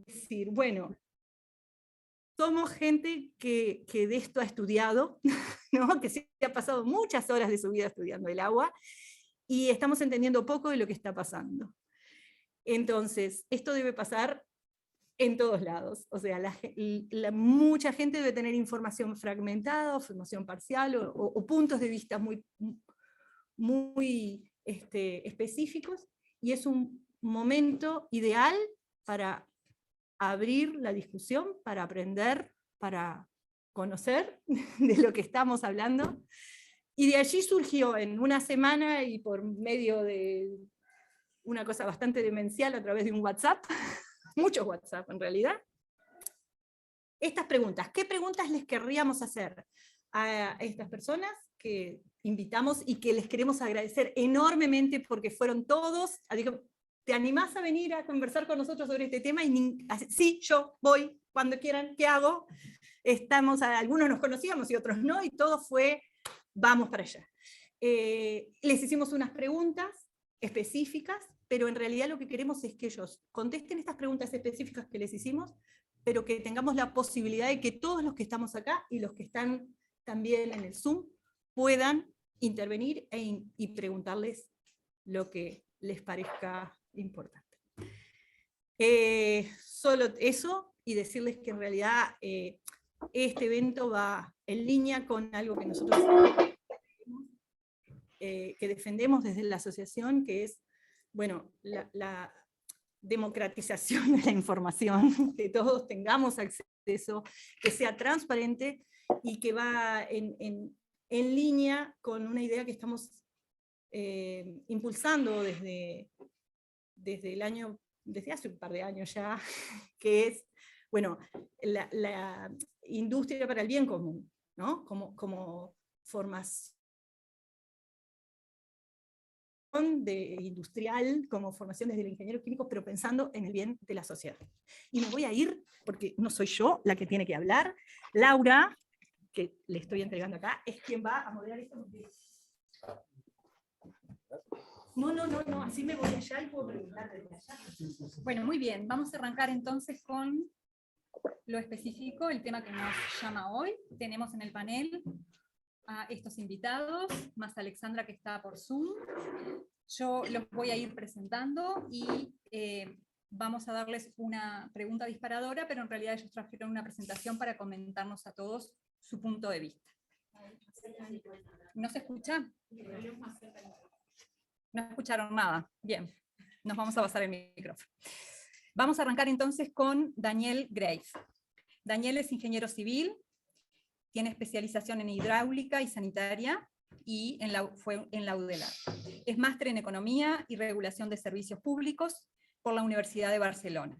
decir, bueno, somos gente que de esto ha estudiado, ¿no? Que se ha pasado muchas horas de su vida estudiando el agua, y estamos entendiendo poco de lo que está pasando. Entonces, esto debe pasar en todos lados. O sea, mucha gente debe tener información fragmentada, o información parcial, o puntos de vista muy específicos, y es un momento ideal para abrir la discusión, para aprender, para conocer de lo que estamos hablando. Y de allí surgió en una semana, y por medio de una cosa bastante demencial a través de un WhatsApp, muchos WhatsApp en realidad, estas preguntas. ¿Qué preguntas les querríamos hacer a estas personas que invitamos y que les queremos agradecer enormemente porque fueron todos? Digo, ¿te animás a venir a conversar con nosotros sobre este tema? Y sí, yo voy, cuando quieran, ¿qué hago? Algunos nos conocíamos y otros no, y todo fue, vamos para allá. Les hicimos unas preguntas específicas, pero en realidad lo que queremos es que ellos contesten estas preguntas específicas que les hicimos, pero que tengamos la posibilidad de que todos los que estamos acá y los que están también en el Zoom puedan intervenir y preguntarles lo que les parezca importante. Solo eso, y decirles que en realidad este evento va en línea con algo que nosotros que defendemos desde la asociación, que es, bueno, la democratización de la información, que todos tengamos acceso, que sea transparente, y que va en línea con una idea que estamos impulsando desde hace un par de años ya, que es, bueno, la industria para el bien común, ¿no? Como formación industrial, como formación desde el ingeniero químico, pero pensando en el bien de la sociedad. Y me voy a ir, porque no soy yo la que tiene que hablar. Laura, que le estoy entregando acá, es quien va a moderar esto. No, así me voy allá y puedo preguntar desde allá. Bueno, muy bien, vamos a arrancar entonces con lo específico, el tema que nos llama hoy. Tenemos en el panel a estos invitados, más Alexandra, que está por Zoom. Yo los voy a ir presentando y vamos a darles una pregunta disparadora, pero en realidad ellos trajeron una presentación para comentarnos a todos su punto de vista. ¿No se escucha? No escucharon nada. Bien, nos vamos a pasar el micrófono. Vamos a arrancar entonces con Daniel Grace. Daniel es ingeniero civil, tiene especialización en hidráulica y sanitaria, y fue en la UDELAR. Es máster en Economía y Regulación de Servicios Públicos por la Universidad de Barcelona.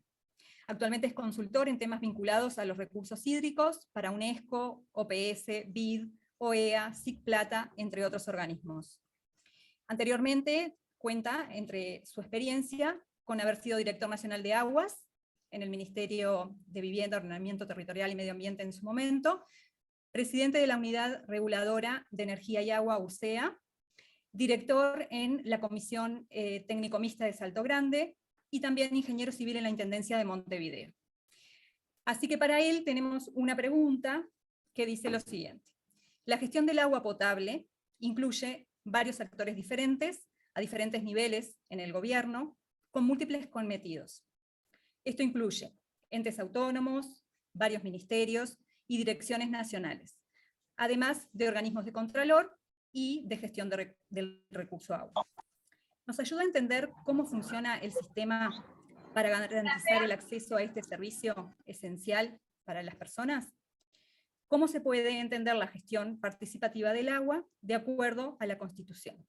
Actualmente es consultor en temas vinculados a los recursos hídricos para UNESCO, OPS, BID, OEA, SIC Plata, entre otros organismos. Anteriormente cuenta, entre su experiencia, con haber sido director nacional de Aguas en el Ministerio de Vivienda, Ordenamiento Territorial y Medio Ambiente en su momento, presidente de la Unidad Reguladora de Energía y Agua, UCEA, director en la Comisión Técnico Mixta de Salto Grande, y también ingeniero civil en la Intendencia de Montevideo. Así que para él tenemos una pregunta que dice lo siguiente. La gestión del agua potable incluye varios actores diferentes, a diferentes niveles en el gobierno, con múltiples cometidos. Esto incluye entes autónomos, varios ministerios y direcciones nacionales, además de organismos de contralor y de gestión del recurso agua. ¿Nos ayuda a entender cómo funciona el sistema para garantizar el acceso a este servicio esencial para las personas? ¿Cómo se puede entender la gestión participativa del agua de acuerdo a la Constitución?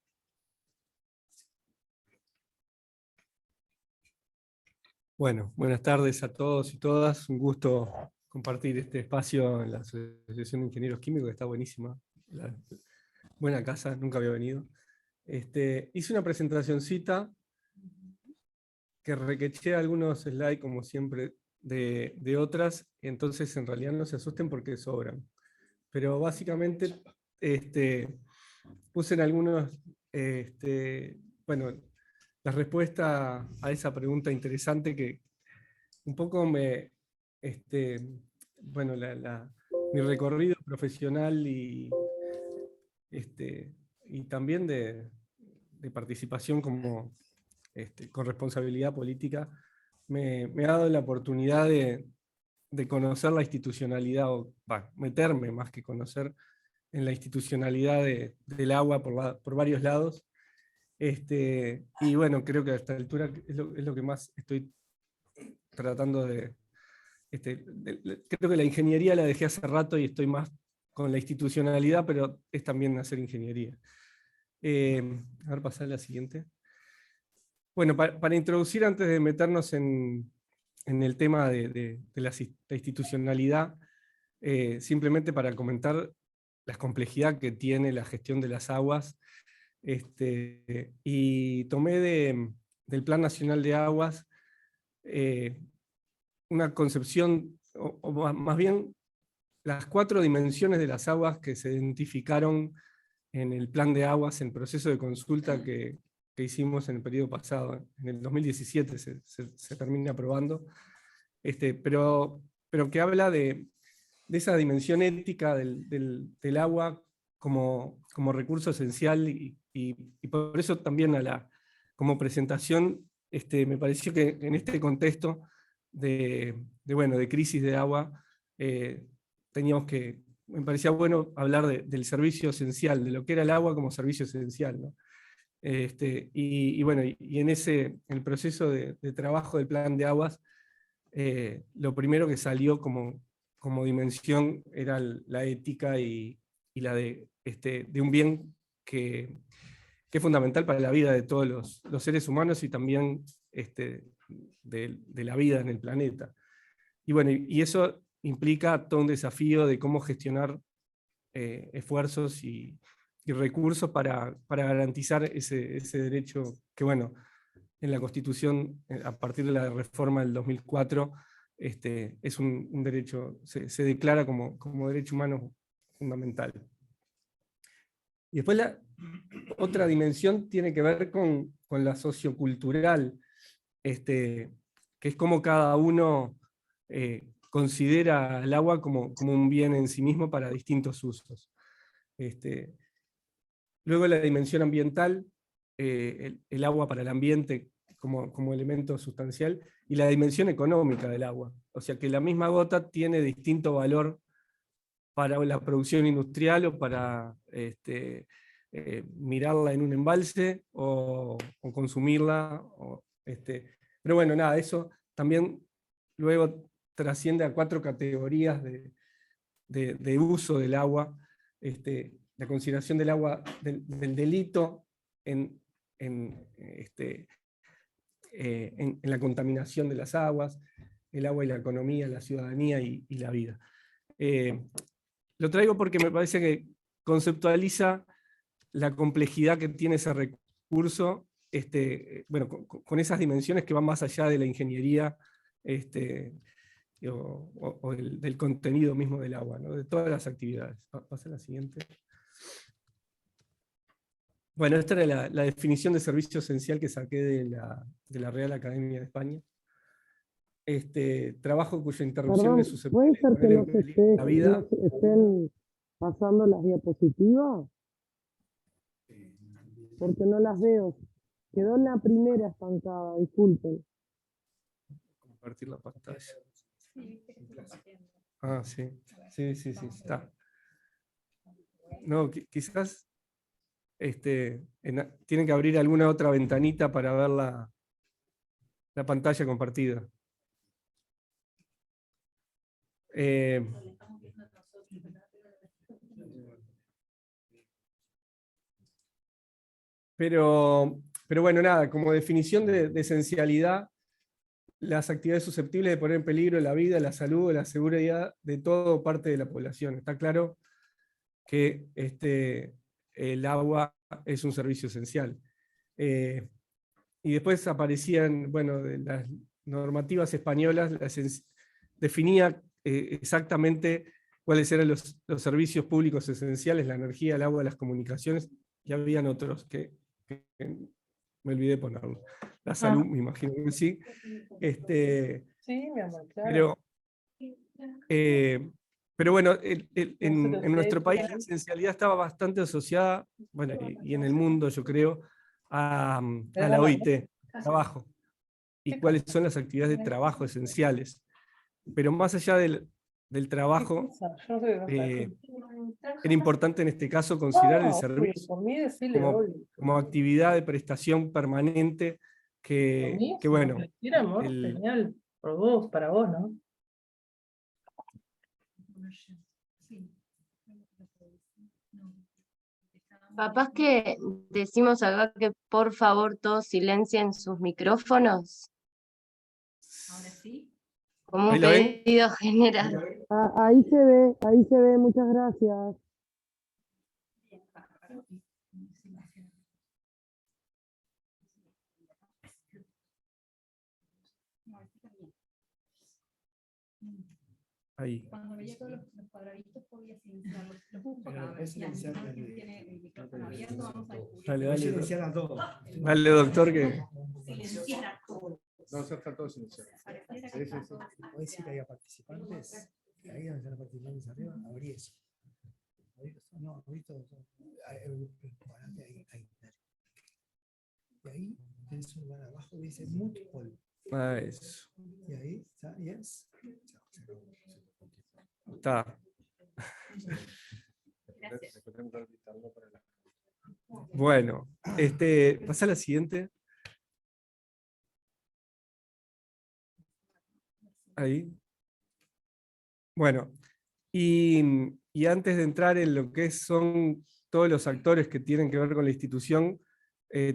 Bueno, buenas tardes a todos y todas. Un gusto compartir este espacio en la Asociación de Ingenieros Químicos, que está buenísima. Buena casa, nunca había venido. Hice una presentacioncita que requeché algunos slides, como siempre, de otras, entonces en realidad no se asusten porque sobran. Pero básicamente puse en algunos, bueno, la respuesta a esa pregunta interesante que un poco bueno, mi recorrido profesional y también de participación como, con responsabilidad política, me ha dado la oportunidad de conocer la institucionalidad, o meterme más que conocer en la institucionalidad del agua por varios lados. Y bueno, creo que a esta altura es lo que más estoy tratando de... creo que la ingeniería la dejé hace rato y estoy más con la institucionalidad, pero es también hacer ingeniería. A ver, pasar a la siguiente. Bueno, para introducir, antes de meternos en el tema de la institucionalidad, simplemente para comentar la complejidad que tiene la gestión de las aguas, y tomé del Plan Nacional de Aguas una concepción, o más bien las 4 dimensiones de las aguas que se identificaron en el Plan de Aguas, en el proceso de consulta que hicimos en el periodo pasado. En el 2017 se termina aprobando, pero que habla de esa dimensión ética del agua como recurso esencial, y por eso también como presentación me pareció que en este contexto de crisis de agua, me parecía bueno hablar del servicio esencial, de lo que era el agua como servicio esencial, ¿no? Bueno, en el proceso de trabajo del Plan de Aguas, lo primero que salió como dimensión era la ética y la de un bien que es fundamental para la vida de todos los seres humanos, y también de la vida en el planeta. Y bueno, y eso implica todo un desafío de cómo gestionar esfuerzos y recursos para garantizar ese derecho que, bueno, en la Constitución, a partir de la reforma del 2004, es un derecho, se declara como derecho humano fundamental. Y después la otra dimensión tiene que ver con la sociocultural, que es como cada uno considera el agua como un bien en sí mismo para distintos usos. Luego la dimensión ambiental, el agua para el ambiente como elemento sustancial, y la dimensión económica del agua. O sea que la misma gota tiene distinto valor para la producción industrial o para mirarla en un embalse o consumirla. Pero bueno, nada, eso también luego trasciende a 4 categorías de uso del agua. La consideración del agua, del delito en la contaminación de las aguas, el agua y la economía, la ciudadanía y la vida. Lo traigo porque me parece que conceptualiza la complejidad que tiene ese recurso, bueno, con esas dimensiones que van más allá de la ingeniería o del contenido mismo del agua, ¿no? De todas las actividades. Pasa a la siguiente. Bueno, esta era la definición de servicio esencial que saqué de la Real Academia de España. Trabajo cuya interrupción Perdón, es susceptible ¿puede ser que de poner en peligro la vida. nos estén pasando las diapositivas? Porque no las veo. Quedó en la primera estancada, disculpen. Compartir la pantalla. Ah, sí. Sí, está. No, quizás tienen que abrir alguna otra ventanita para ver la pantalla compartida. Pero bueno, nada, como definición de esencialidad, las actividades susceptibles de poner en peligro la vida, la salud, la seguridad de toda parte de la población. Está claro que el agua es un servicio esencial. Y después aparecían, bueno, de las normativas españolas, definía exactamente cuáles eran los servicios públicos esenciales: la energía, el agua, las comunicaciones, y habían otros que me olvidé ponerlo. La salud, me imagino que sí. Sí, mi amor, claro. Pero bueno, en nuestro país la esencialidad estaba bastante asociada, bueno, y en el mundo yo creo, a la OIT, trabajo, y cuáles son las actividades de trabajo esenciales. Pero más allá del trabajo, era importante en este caso considerar el servicio como actividad de prestación permanente que bueno, genial, por vos, para vos, ¿no? Capaz que decimos acá que por favor todos silencien sus micrófonos, Ahora sí. como un ¿Ahí la ven? pedido general. Ahí se ve, muchas gracias. Ahí. Cuando veía todos los cuadraditos podía silenciarlos. Tiene el micrófono abierto, vamos a descubrir. Dale, Silenciar a todos. dale, doctor, que... Silenciar a todos. No, ya está todo silenciado. Pareciera que Sí, está sí, sí. todo Puede decir que haya participantes. Ahí donde están los participantes arriba, abrí eso. Abrí eso. No, abrí todo. Ahí, dale. Y ahí tienes un lugar abajo que dice multiple. Ah, eso. Y ahí está, yes. Está. Gracias. Bueno, pasa a la siguiente. Ahí. Bueno, y antes de entrar en lo que son todos los actores que tienen que ver con la institución,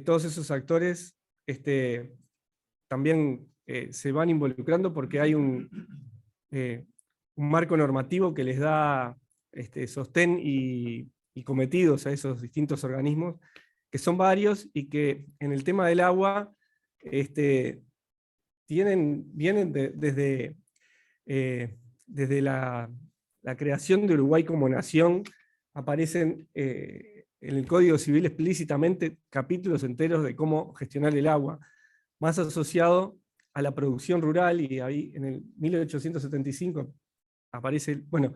todos esos actores también se van involucrando porque hay un marco normativo que les da sostén y cometidos a esos distintos organismos, que son varios y que en el tema del agua vienen desde la creación de Uruguay como nación. Aparecen en el Código Civil explícitamente capítulos enteros de cómo gestionar el agua, más asociado a la producción rural, y ahí en el 1875 aparece, bueno,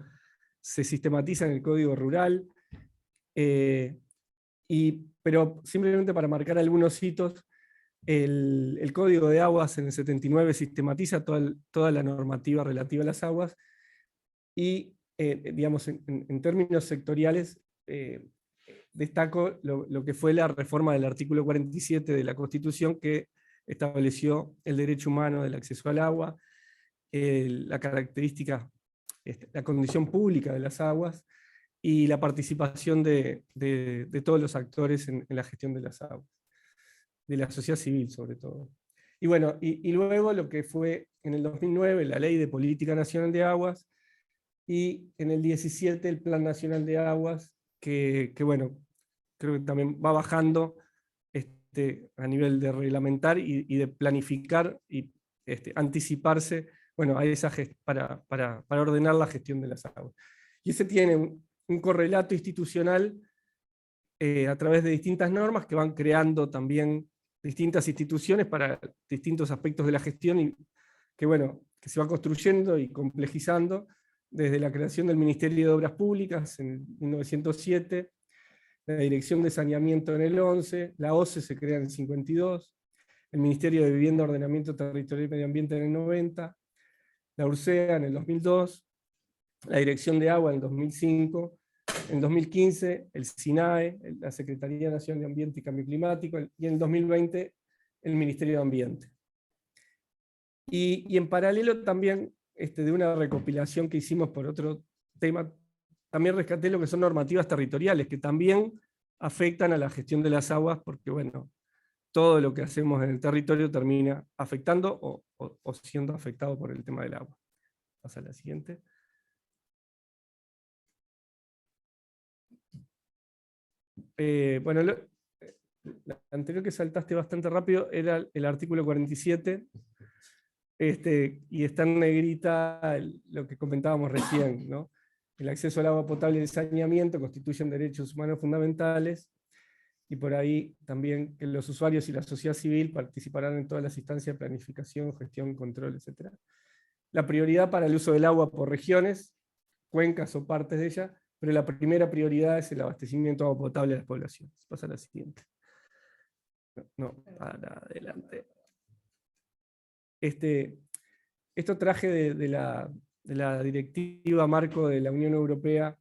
se sistematiza en el Código Rural, pero simplemente para marcar algunos hitos, el Código de Aguas en el 79 sistematiza toda la normativa relativa a las aguas, y digamos, en términos sectoriales, destaco lo que fue la reforma del artículo 47 de la Constitución, que estableció el derecho humano del acceso al agua, la característica, la condición pública de las aguas, y la participación de todos los actores en la gestión de las aguas, de la sociedad civil sobre todo. Y bueno, y luego lo que fue en el 2009 la Ley de Política Nacional de Aguas, y en el 17 el Plan Nacional de Aguas, que bueno, creo que también va bajando a nivel de reglamentar y de planificar y anticiparse, bueno, a esa para ordenar la gestión de las aguas. Y ese tiene un correlato institucional a través de distintas normas que van creando también distintas instituciones para distintos aspectos de la gestión, y que bueno, que se va construyendo y complejizando desde la creación del Ministerio de Obras Públicas en 1907, la Dirección de Saneamiento en el 11, la OCE se crea en el 52, el Ministerio de Vivienda, Ordenamiento Territorial y Medio Ambiente en el 90, la URSEA en el 2002, la Dirección de Agua en el 2005, en 2015 el SINAE, la Secretaría Nacional de Ambiente y Cambio Climático, y en el 2020 el Ministerio de Ambiente. Y en paralelo también, de una recopilación que hicimos por otro tema, también rescaté lo que son normativas territoriales, que también afectan a la gestión de las aguas, porque bueno, todo lo que hacemos en el territorio termina afectando o siendo afectado por el tema del agua. Pasa a la siguiente. Bueno, la anterior que saltaste bastante rápido era el artículo 47, y está en negrita lo que comentábamos recién, ¿no? El acceso al agua potable y el saneamiento constituyen derechos humanos fundamentales, y por ahí también que los usuarios y la sociedad civil participarán en todas las instancias de planificación, gestión, control, etc. La prioridad para el uso del agua por regiones, cuencas o partes de ella, pero la primera prioridad es el abastecimiento de agua potable a las poblaciones. Pasa a la siguiente. No, para adelante. Esto traje de la directiva marco de la Unión Europea.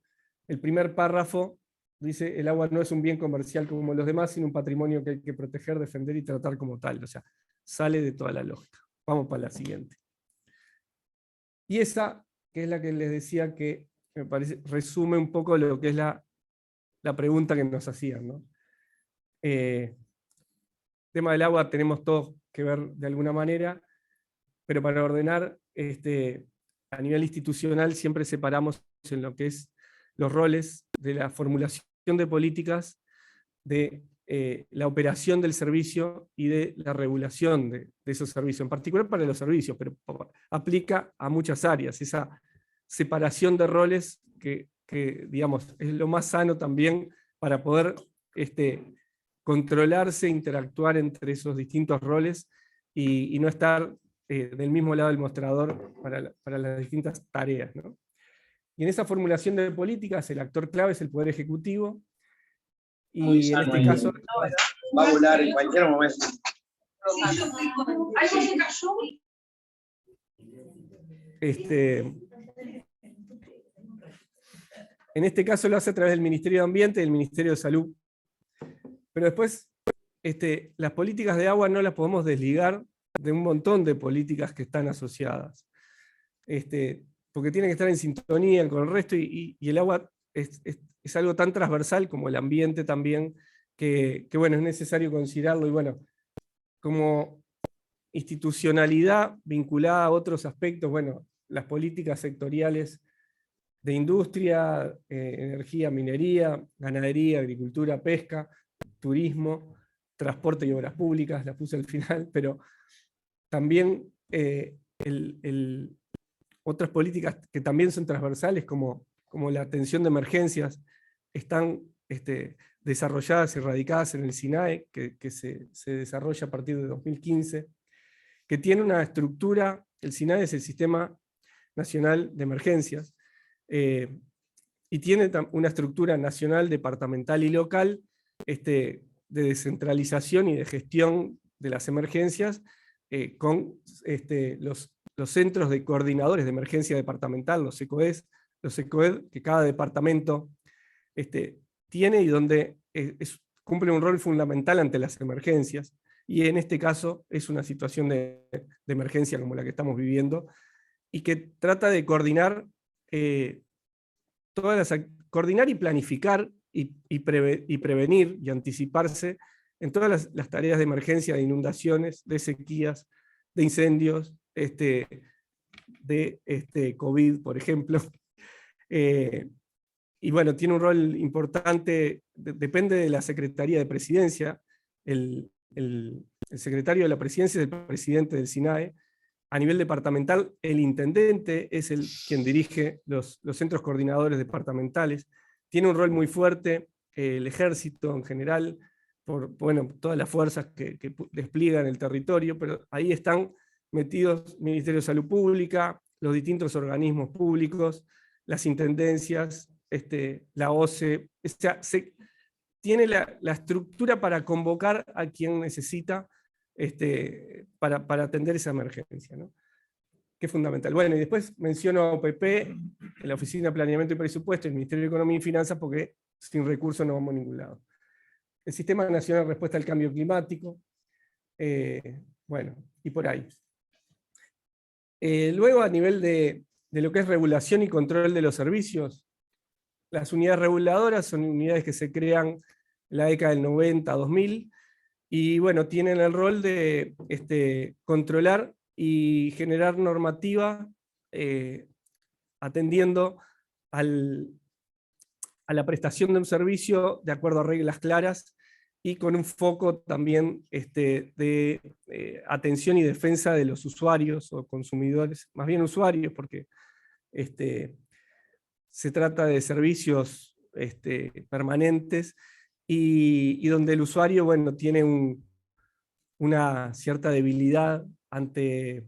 El primer párrafo dice: el agua no es un bien comercial como los demás, sino un patrimonio que hay que proteger, defender y tratar como tal. O sea, sale de toda la lógica. Vamos para la siguiente. Y esa, que es la que les decía que me parece, resume un poco lo que es la pregunta que nos hacían, ¿no? Tema del agua tenemos todos que ver de alguna manera, pero para ordenar a nivel institucional siempre separamos en lo que es los roles de la formulación de políticas, de la operación del servicio y de la regulación de esos servicios, en particular para los servicios, pero aplica a muchas áreas, esa separación de roles que digamos, es lo más sano también para poder controlarse, interactuar entre esos distintos roles y no estar del mismo lado del mostrador para las distintas tareas, ¿no? Y en esa formulación de políticas, el actor clave es el Poder Ejecutivo, y en este caso va a volar en cualquier momento. En este caso lo hace a través del Ministerio de Ambiente y del Ministerio de Salud. Pero después, las políticas de agua no las podemos desligar de un montón de políticas que están asociadas. Porque tienen que estar en sintonía con el resto, y el agua es algo tan transversal como el ambiente también, que bueno, es necesario considerarlo, y bueno, como institucionalidad vinculada a otros aspectos, bueno, las políticas sectoriales de industria, energía, minería, ganadería, agricultura, pesca, turismo, transporte y obras públicas, las puse al final, pero también otras políticas que también son transversales, como la atención de emergencias, están desarrolladas y radicadas en el SINAE, que se desarrolla a partir de 2015, que tiene una estructura. El SINAE es el Sistema Nacional de Emergencias, y tiene una estructura nacional, departamental y local, de descentralización y de gestión de las emergencias, con los centros de coordinadores de emergencia departamental, los ECOED, que cada departamento tiene, y donde cumple un rol fundamental ante las emergencias, y en este caso es una situación de emergencia como la que estamos viviendo, y que trata de coordinar, coordinar y planificar y prevenir y anticiparse en todas las tareas de emergencia, de inundaciones, de sequías, de incendios, de COVID, por ejemplo. Y bueno, tiene un rol importante, depende de la Secretaría de Presidencia. El secretario de la Presidencia es el presidente del SINAE. A nivel departamental, el intendente es quien dirige los centros coordinadores departamentales. Tiene un rol muy fuerte el ejército en general, por todas las fuerzas que despliegan el territorio, pero ahí están metidos Ministerio de Salud Pública, los distintos organismos públicos, las intendencias, la OCE. Tiene la estructura para convocar a quien necesita para atender esa emergencia, ¿no? Que es fundamental. Bueno, y después menciono a OPP, la Oficina de Planeamiento y Presupuesto, el Ministerio de Economía y Finanzas, porque sin recursos no vamos a ningún lado. El Sistema Nacional de Respuesta al Cambio Climático, bueno, y por ahí. Luego, a nivel de lo que es regulación y control de los servicios, las unidades reguladoras son unidades que se crean en la década del 90, 2000, y bueno, tienen el rol de controlar y generar normativa, atendiendo a la prestación de un servicio de acuerdo a reglas claras, y con un foco también de atención y defensa de los usuarios o consumidores, más bien usuarios, porque se trata de servicios permanentes, y donde el usuario, bueno, tiene una cierta debilidad ante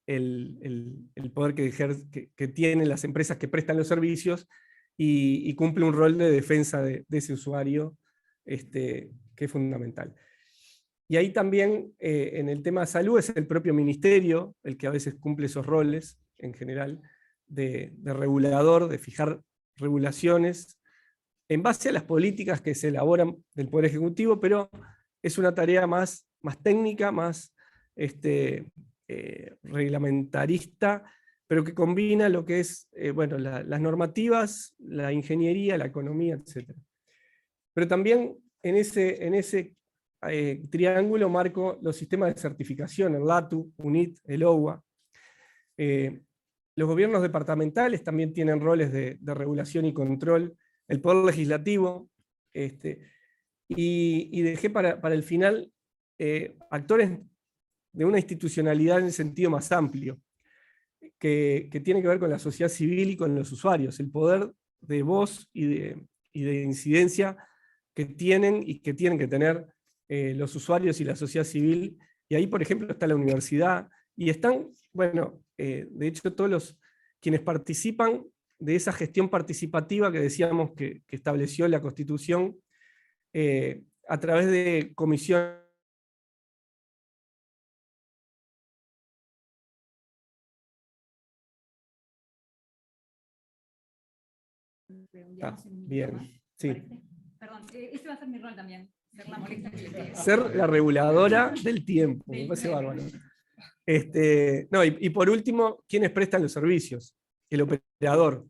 el poder que tienen las empresas que prestan los servicios y cumple un rol de defensa de ese usuario que es fundamental. Y ahí también, en el tema de salud, es el propio ministerio el que a veces cumple esos roles, en general, de regulador, de fijar regulaciones en base a las políticas que se elaboran del Poder Ejecutivo, pero es una tarea más técnica, más reglamentarista, pero que combina lo que es bueno, las normativas, la ingeniería, la economía, etc. Pero también en ese triángulo marco los sistemas de certificación, el LATU, UNIT, el OUA. Los gobiernos departamentales también tienen roles de regulación y control, el poder legislativo, y dejé para el final actores de una institucionalidad en el sentido más amplio, que tiene que ver con la sociedad civil y con los usuarios, el poder de voz y de incidencia que tienen y que tienen que tener los usuarios y la sociedad civil. Y ahí, por ejemplo, está la universidad, y están, bueno, de hecho, todos quienes participan de esa gestión participativa que decíamos que estableció la Constitución a través de comisiones. Bien, sí. Perdón, ese va a ser mi rol también, ser la molesta que le pide. Ser la reguladora del tiempo, me parece bárbaro. No, y por último, ¿quiénes prestan los servicios? El operador.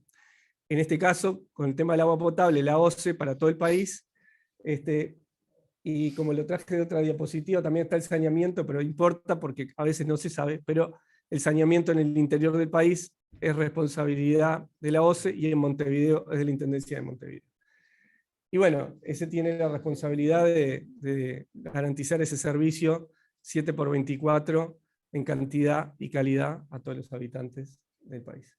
En este caso, con el tema del agua potable, la OCE para todo el país, y como lo traje de otra diapositiva, también está el saneamiento, pero importa porque a veces no se sabe, pero el saneamiento en el interior del país es responsabilidad de la OCE, y en Montevideo es de la Intendencia de Montevideo. Y bueno, ese tiene la responsabilidad de garantizar ese servicio 7x24 en cantidad y calidad a todos los habitantes del país.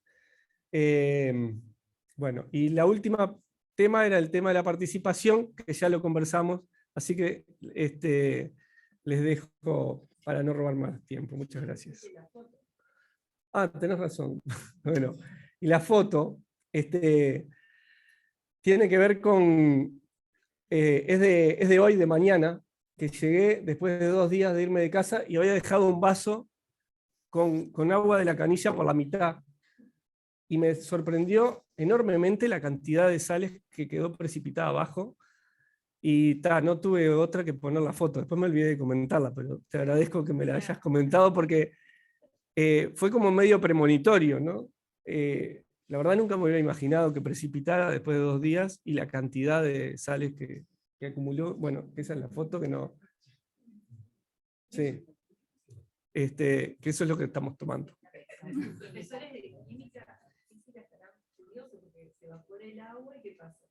Bueno, y la última tema era el tema de la participación, que ya lo conversamos, así que les dejo para no robar más tiempo. Muchas gracias. Ah, tenés razón. Bueno, y la foto tiene que ver con, es de hoy, de mañana, que llegué después de 2 días de irme de casa y había dejado un vaso con agua de la canilla por la mitad, y me sorprendió enormemente la cantidad de sales que quedó precipitada abajo, y no tuve otra que poner la foto. Después me olvidé de comentarla, pero te agradezco que me la hayas comentado, porque fue como medio premonitorio, ¿no? La verdad nunca me hubiera imaginado que precipitara después de 2 días, y la cantidad de sales que acumuló. Bueno, esa es la foto que no... Sí. Que eso es lo que estamos tomando. Los profesores de química física estarán curiosos porque se evapora el agua y ¿qué pasa?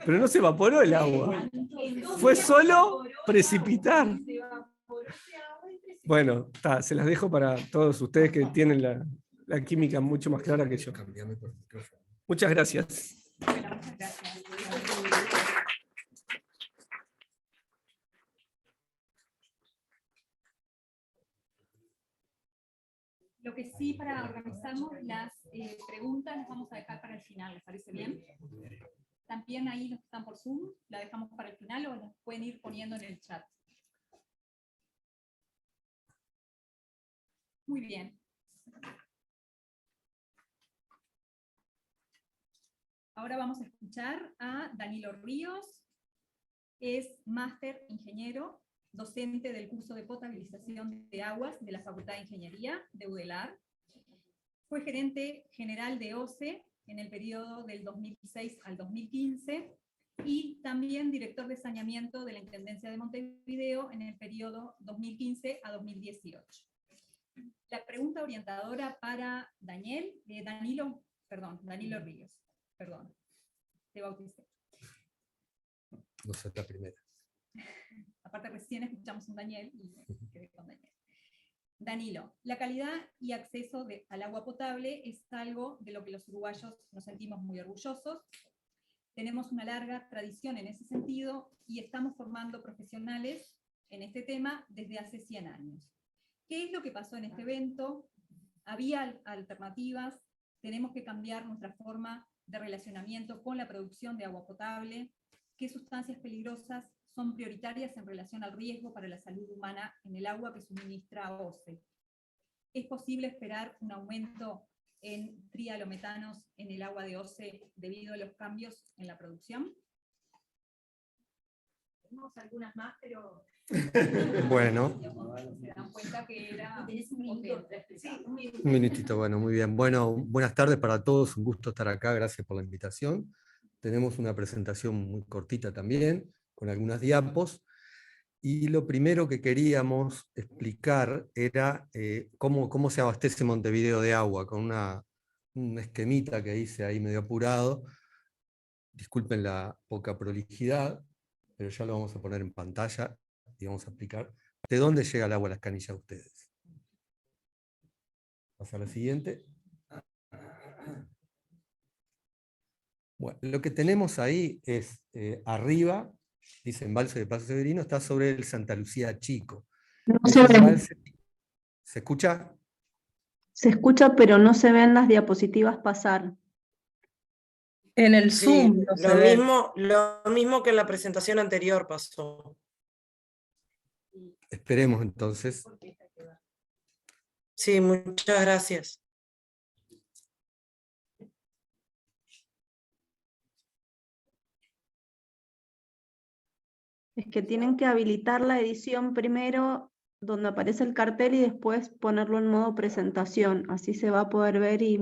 Pero no se evaporó el agua. Fue solo precipitar. Bueno, se las dejo para todos ustedes que tienen la química mucho más clara que yo. Muchas gracias. Lo que sí, para organizarnos las preguntas las vamos a dejar para el final, ¿les parece bien? También ahí los que están por Zoom, la dejamos para el final o las pueden ir poniendo en el chat. Muy bien. Ahora vamos a escuchar a Danilo Ríos, es máster ingeniero, docente del curso de potabilización de aguas de la Facultad de Ingeniería de UDELAR. Fue gerente general de OCE en el periodo del 2006 al 2015, y también director de saneamiento de la Intendencia de Montevideo en el periodo 2015 a 2018. La pregunta orientadora para Danilo Ríos. Perdón, te bauticé. No sé, la primera. Aparte recién escuchamos un Daniel y quedé con Daniel. Danilo, la calidad y acceso al agua potable es algo de lo que los uruguayos nos sentimos muy orgullosos. tenemos una larga tradición en ese sentido y estamos formando profesionales en este tema desde hace 100 años. ¿Qué es lo que pasó en este evento? Había alternativas, tenemos que cambiar nuestra forma de relacionamiento con la producción de agua potable, qué sustancias peligrosas son prioritarias en relación al riesgo para la salud humana en el agua que suministra OCE. ¿Es posible esperar un aumento en trialometanos en el agua de OCE debido a los cambios en la producción? Tenemos algunas más, pero... Bueno. Se dan cuenta que era... Un minutito, bueno, muy bien. Bueno, buenas tardes para todos, un gusto estar acá, gracias por la invitación. Tenemos una presentación muy cortita también, con algunas diapos. Y lo primero que queríamos explicar era cómo se abastece Montevideo de agua, con un esquemita que hice ahí medio apurado. Disculpen la poca prolijidad, pero ya lo vamos a poner en pantalla y vamos a explicar de dónde llega el agua a las canillas de ustedes. Pasa a la siguiente. Bueno, lo que tenemos ahí es arriba, dice embalse de Paso Severino, está sobre el Santa Lucía Chico. No Ese se ve. embalse, ¿se escucha? Se escucha, pero no se ven las diapositivas pasar. En el Sí, Zoom no se ve. lo mismo que en la presentación anterior pasó. Esperemos entonces. Sí, muchas gracias. Es que tienen que habilitar la edición primero donde aparece el cartel y después ponerlo en modo presentación. Así se va a poder ver y...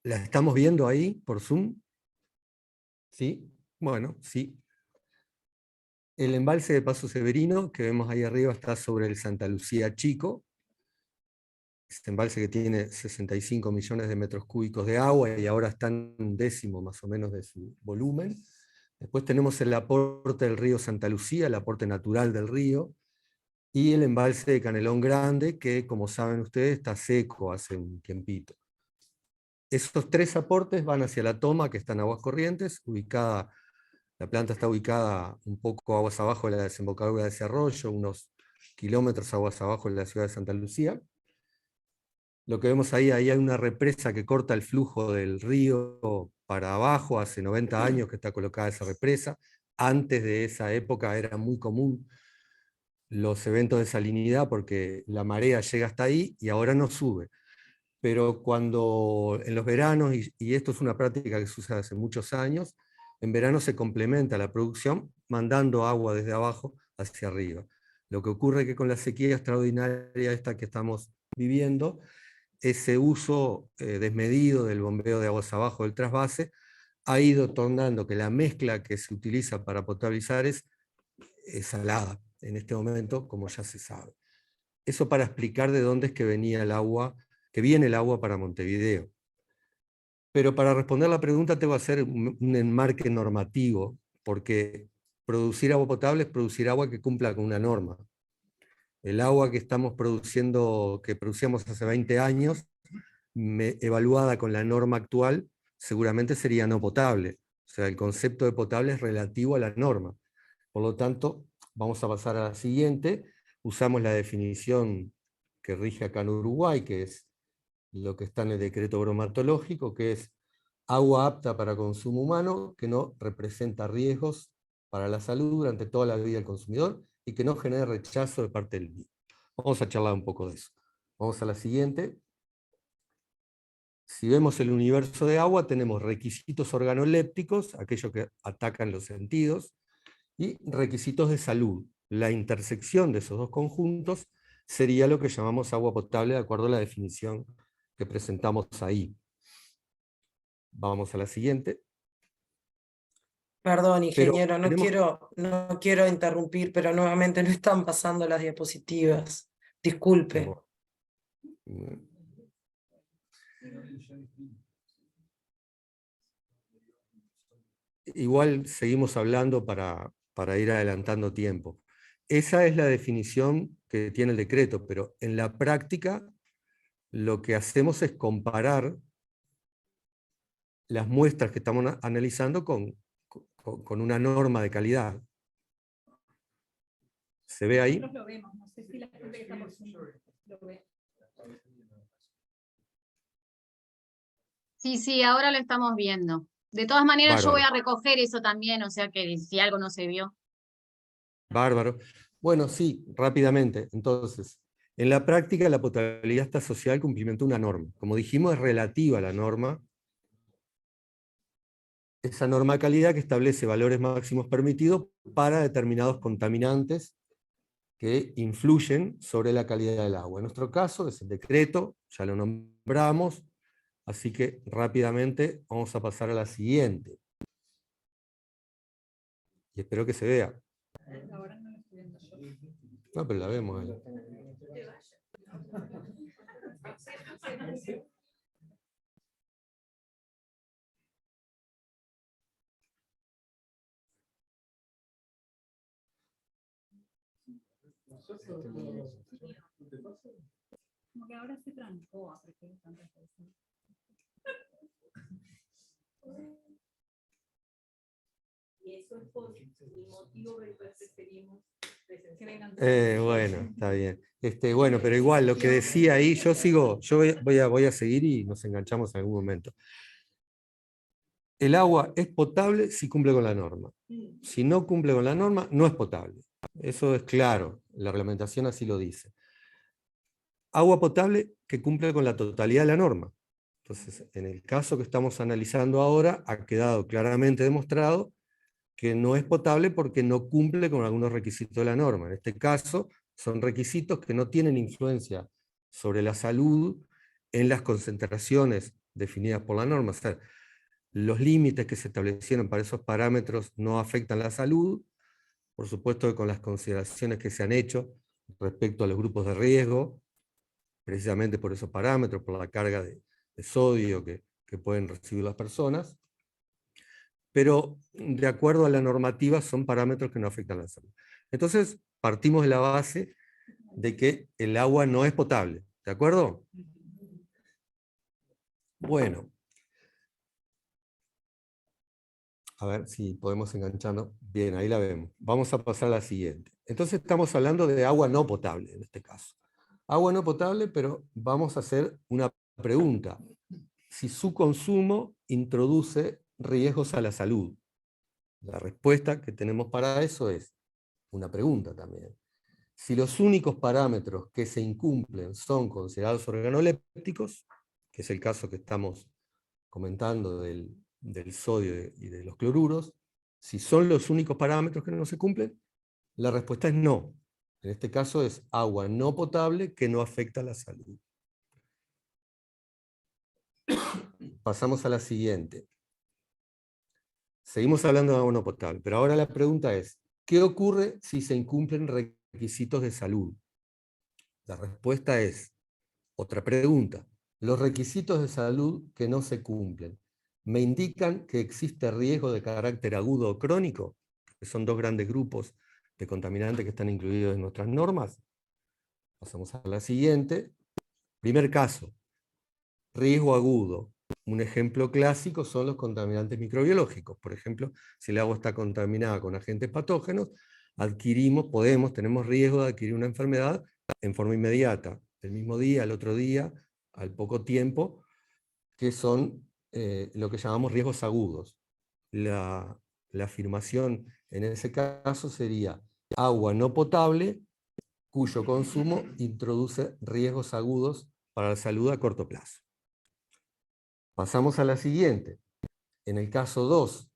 ¿La estamos viendo ahí por Zoom? ¿Sí? Bueno, sí. El embalse de Paso Severino, que vemos ahí arriba, está sobre el Santa Lucía Chico. Este embalse que tiene 65 millones de metros cúbicos de agua y ahora está en un décimo más o menos de su volumen. Después tenemos el aporte del río Santa Lucía, el aporte natural del río, y el embalse de Canelón Grande, que como saben ustedes está seco hace un tiempito. Esos tres aportes van hacia la toma, que está en Aguas Corrientes, la planta está ubicada un poco aguas abajo de la desembocadura de ese arroyo, unos kilómetros aguas abajo de la ciudad de Santa Lucía. Lo que vemos ahí hay una represa que corta el flujo del río para abajo, hace 90 años que está colocada esa represa. Antes de esa época era muy común los eventos de salinidad porque la marea llega hasta ahí y ahora no sube. Pero cuando en los veranos, y esto es una práctica que se usa hace muchos años, en verano se complementa la producción mandando agua desde abajo hacia arriba. Lo que ocurre es que con la sequía extraordinaria esta que estamos viviendo, ese uso desmedido del bombeo de aguas abajo del trasvase ha ido tornando que la mezcla que se utiliza para potabilizar es salada en este momento, como ya se sabe. Eso para explicar de dónde es que venía el agua, que viene el agua para Montevideo. Pero para responder la pregunta tengo que hacer un enmarque normativo, porque producir agua potable es producir agua que cumpla con una norma. El agua que estamos produciendo, que producíamos hace 20 años, evaluada con la norma actual, seguramente sería no potable. O sea, el concepto de potable es relativo a la norma. Por lo tanto, vamos a pasar a la siguiente. Usamos la definición que rige acá en Uruguay, que es lo que está en el decreto bromatológico, que es agua apta para consumo humano, que no representa riesgos para la salud durante toda la vida del consumidor y que no genere rechazo de parte del mismo. Vamos a charlar un poco de eso. Vamos a la siguiente. Si vemos el universo de agua, tenemos requisitos organolépticos, aquellos que atacan los sentidos, y requisitos de salud. La intersección de esos dos conjuntos sería lo que llamamos agua potable de acuerdo a la definición que presentamos ahí. Vamos a la siguiente. Perdón, Pero ingeniero, no quiero interrumpir, pero nuevamente no están pasando las diapositivas. Disculpe. Igual seguimos hablando para ir adelantando tiempo. Esa es la definición que tiene el decreto, pero en la práctica lo que hacemos es comparar las muestras que estamos analizando con una norma de calidad. ¿Se ve ahí? Nosotros lo vemos, no sé si la gente que está por Zoom lo ve. Sí, ahora lo estamos viendo. De todas maneras, yo voy Bárbaro. a recoger eso también, o sea que si algo no se vio. Bárbaro. Bueno, sí, rápidamente. Entonces, en la práctica la potabilidad está asociada al cumplimiento de una norma. Como dijimos, es relativa a la norma. Esa norma de calidad que establece valores máximos permitidos para determinados contaminantes que influyen sobre la calidad del agua. En nuestro caso es el decreto, ya lo nombramos, así que rápidamente vamos a pasar a la siguiente. Y espero que se vea. Ahora no lo estoy viendo yo. No, pero la vemos ahí. Como que ahora se trancó, porque tantas cosas. Y eso es por el motivo por el cual preferimos Que vengan Bueno, está bien. Bueno, pero igual lo que decía ahí, yo voy a seguir y nos enganchamos en algún momento. El agua es potable si cumple con la norma. Si no cumple con la norma, no es potable. Eso es claro, la reglamentación así lo dice. Agua potable que cumple con la totalidad de la norma. Entonces, en el caso que estamos analizando ahora, ha quedado claramente demostrado que no es potable porque no cumple con algunos requisitos de la norma. En este caso, son requisitos que no tienen influencia sobre la salud en las concentraciones definidas por la norma. O sea, los límites que se establecieron para esos parámetros no afectan la salud, por supuesto que con las consideraciones que se han hecho respecto a los grupos de riesgo, precisamente por esos parámetros, por la carga de sodio que pueden recibir las personas, pero de acuerdo a la normativa son parámetros que no afectan la salud. Entonces, partimos de la base de que el agua no es potable, ¿de acuerdo? Bueno. A ver si podemos engancharnos. Bien, ahí la vemos. Vamos a pasar a la siguiente. Entonces estamos hablando de agua no potable en este caso. Agua no potable, pero vamos a hacer una pregunta. Si su consumo introduce riesgos a la salud. La respuesta que tenemos para eso es una pregunta también. Si los únicos parámetros que se incumplen son considerados organolépticos, que es el caso que estamos comentando del sodio y de los cloruros, si son los únicos parámetros que no se cumplen, la respuesta es no. En este caso es agua no potable que no afecta a la salud. Pasamos a la siguiente. Seguimos hablando de agua no potable, pero ahora la pregunta es, ¿qué ocurre si se incumplen requisitos de salud? La respuesta es, otra pregunta, los requisitos de salud que no se cumplen, ¿me indican que existe riesgo de carácter agudo o crónico? Que son dos grandes grupos de contaminantes que están incluidos en nuestras normas. Pasamos a la siguiente. Primer caso, riesgo agudo. Un ejemplo clásico son los contaminantes microbiológicos. Por ejemplo, si el agua está contaminada con agentes patógenos, tenemos riesgo de adquirir una enfermedad en forma inmediata, el mismo día, al otro día, al poco tiempo, que son lo que llamamos riesgos agudos. La afirmación en ese caso sería agua no potable cuyo consumo introduce riesgos agudos para la salud a corto plazo. Pasamos a la siguiente. En el caso 2,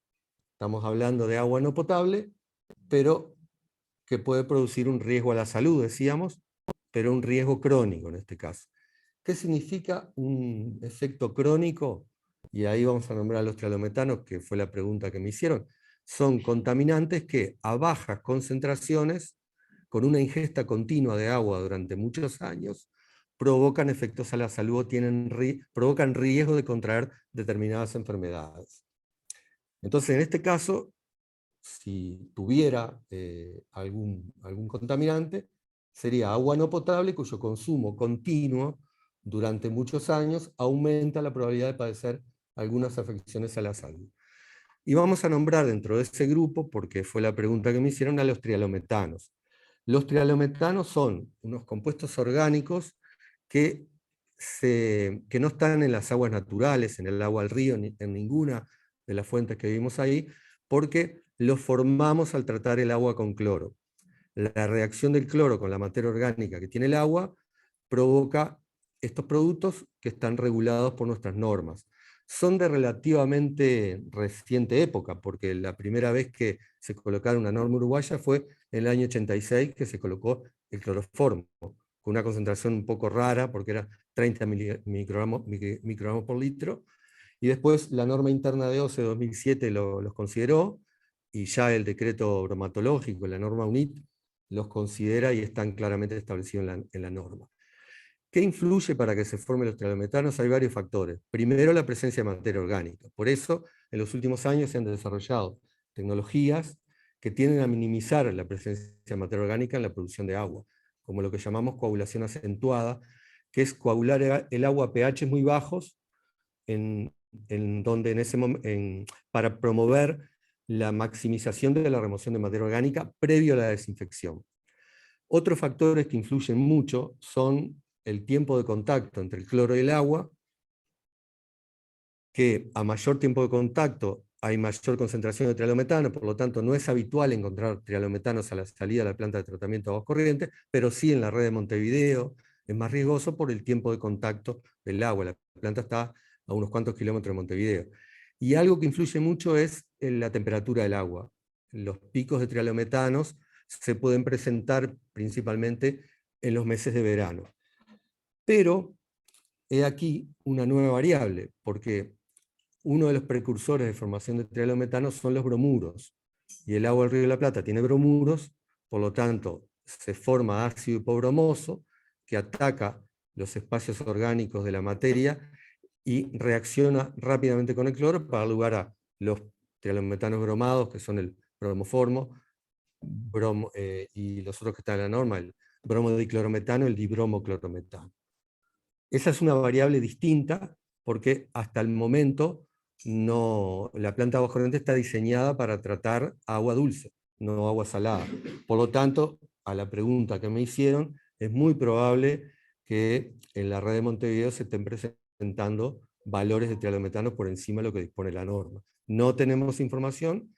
estamos hablando de agua no potable, pero que puede producir un riesgo a la salud, decíamos, pero un riesgo crónico en este caso. ¿Qué significa un efecto crónico? Y ahí vamos a nombrar a los trialometanos, que fue la pregunta que me hicieron. son contaminantes que a bajas concentraciones, con una ingesta continua de agua durante muchos años, provocan efectos a la salud o provocan riesgo de contraer determinadas enfermedades. Entonces, en este caso, si tuviera algún contaminante, sería agua no potable cuyo consumo continuo durante muchos años aumenta la probabilidad de padecer algunas afecciones a la salud. Y vamos a nombrar dentro de ese grupo, porque fue la pregunta que me hicieron, a los trialometanos. Los trialometanos son unos compuestos orgánicos que no están en las aguas naturales, en el agua del río, ni en ninguna de las fuentes que vimos ahí, porque los formamos al tratar el agua con cloro. La reacción del cloro con la materia orgánica que tiene el agua provoca estos productos que están regulados por nuestras normas. Son de relativamente reciente época, porque la primera vez que se colocaron una norma uruguaya fue en el año 86, que se colocó el cloroformo, con una concentración un poco rara, porque era 30 microgramos por litro, y después la norma interna de OCE 2007 los consideró, y ya el decreto bromatológico, la norma UNIT, los considera y están claramente establecidos en la norma. ¿Qué influye para que se formen los trialometanos? Hay varios factores. Primero, la presencia de materia orgánica. Por eso, en los últimos años se han desarrollado tecnologías que tienden a minimizar la presencia de materia orgánica en la producción de agua, como lo que llamamos coagulación acentuada, que es coagular el agua a pH muy bajos, para promover la maximización de la remoción de materia orgánica previo a la desinfección. Otros factores que influyen mucho son el tiempo de contacto entre el cloro y el agua, que a mayor tiempo de contacto hay mayor concentración de trialometano, por lo tanto no es habitual encontrar trialometanos a la salida de la planta de tratamiento de aguas corrientes, pero sí en la red de Montevideo es más riesgoso por el tiempo de contacto del agua. La planta está a unos cuantos kilómetros de Montevideo. Y algo que influye mucho es la temperatura del agua. Los picos de trialometanos se pueden presentar principalmente en los meses de verano. Pero he aquí una nueva variable, porque uno de los precursores de formación de trialometanos son los bromuros, y el agua del Río de la Plata tiene bromuros, por lo tanto se forma ácido hipobromoso que ataca los espacios orgánicos de la materia y reacciona rápidamente con el cloro para dar lugar a los trialometanos bromados, que son el bromoformo, y los otros que están en la norma, el bromodiclorometano, el dibromoclorometano. Esa es una variable distinta, porque hasta el momento la planta de aguas corrientes está diseñada para tratar agua dulce, no agua salada. Por lo tanto, a la pregunta que me hicieron, es muy probable que en la red de Montevideo se estén presentando valores de trialometano por encima de lo que dispone la norma. No tenemos información,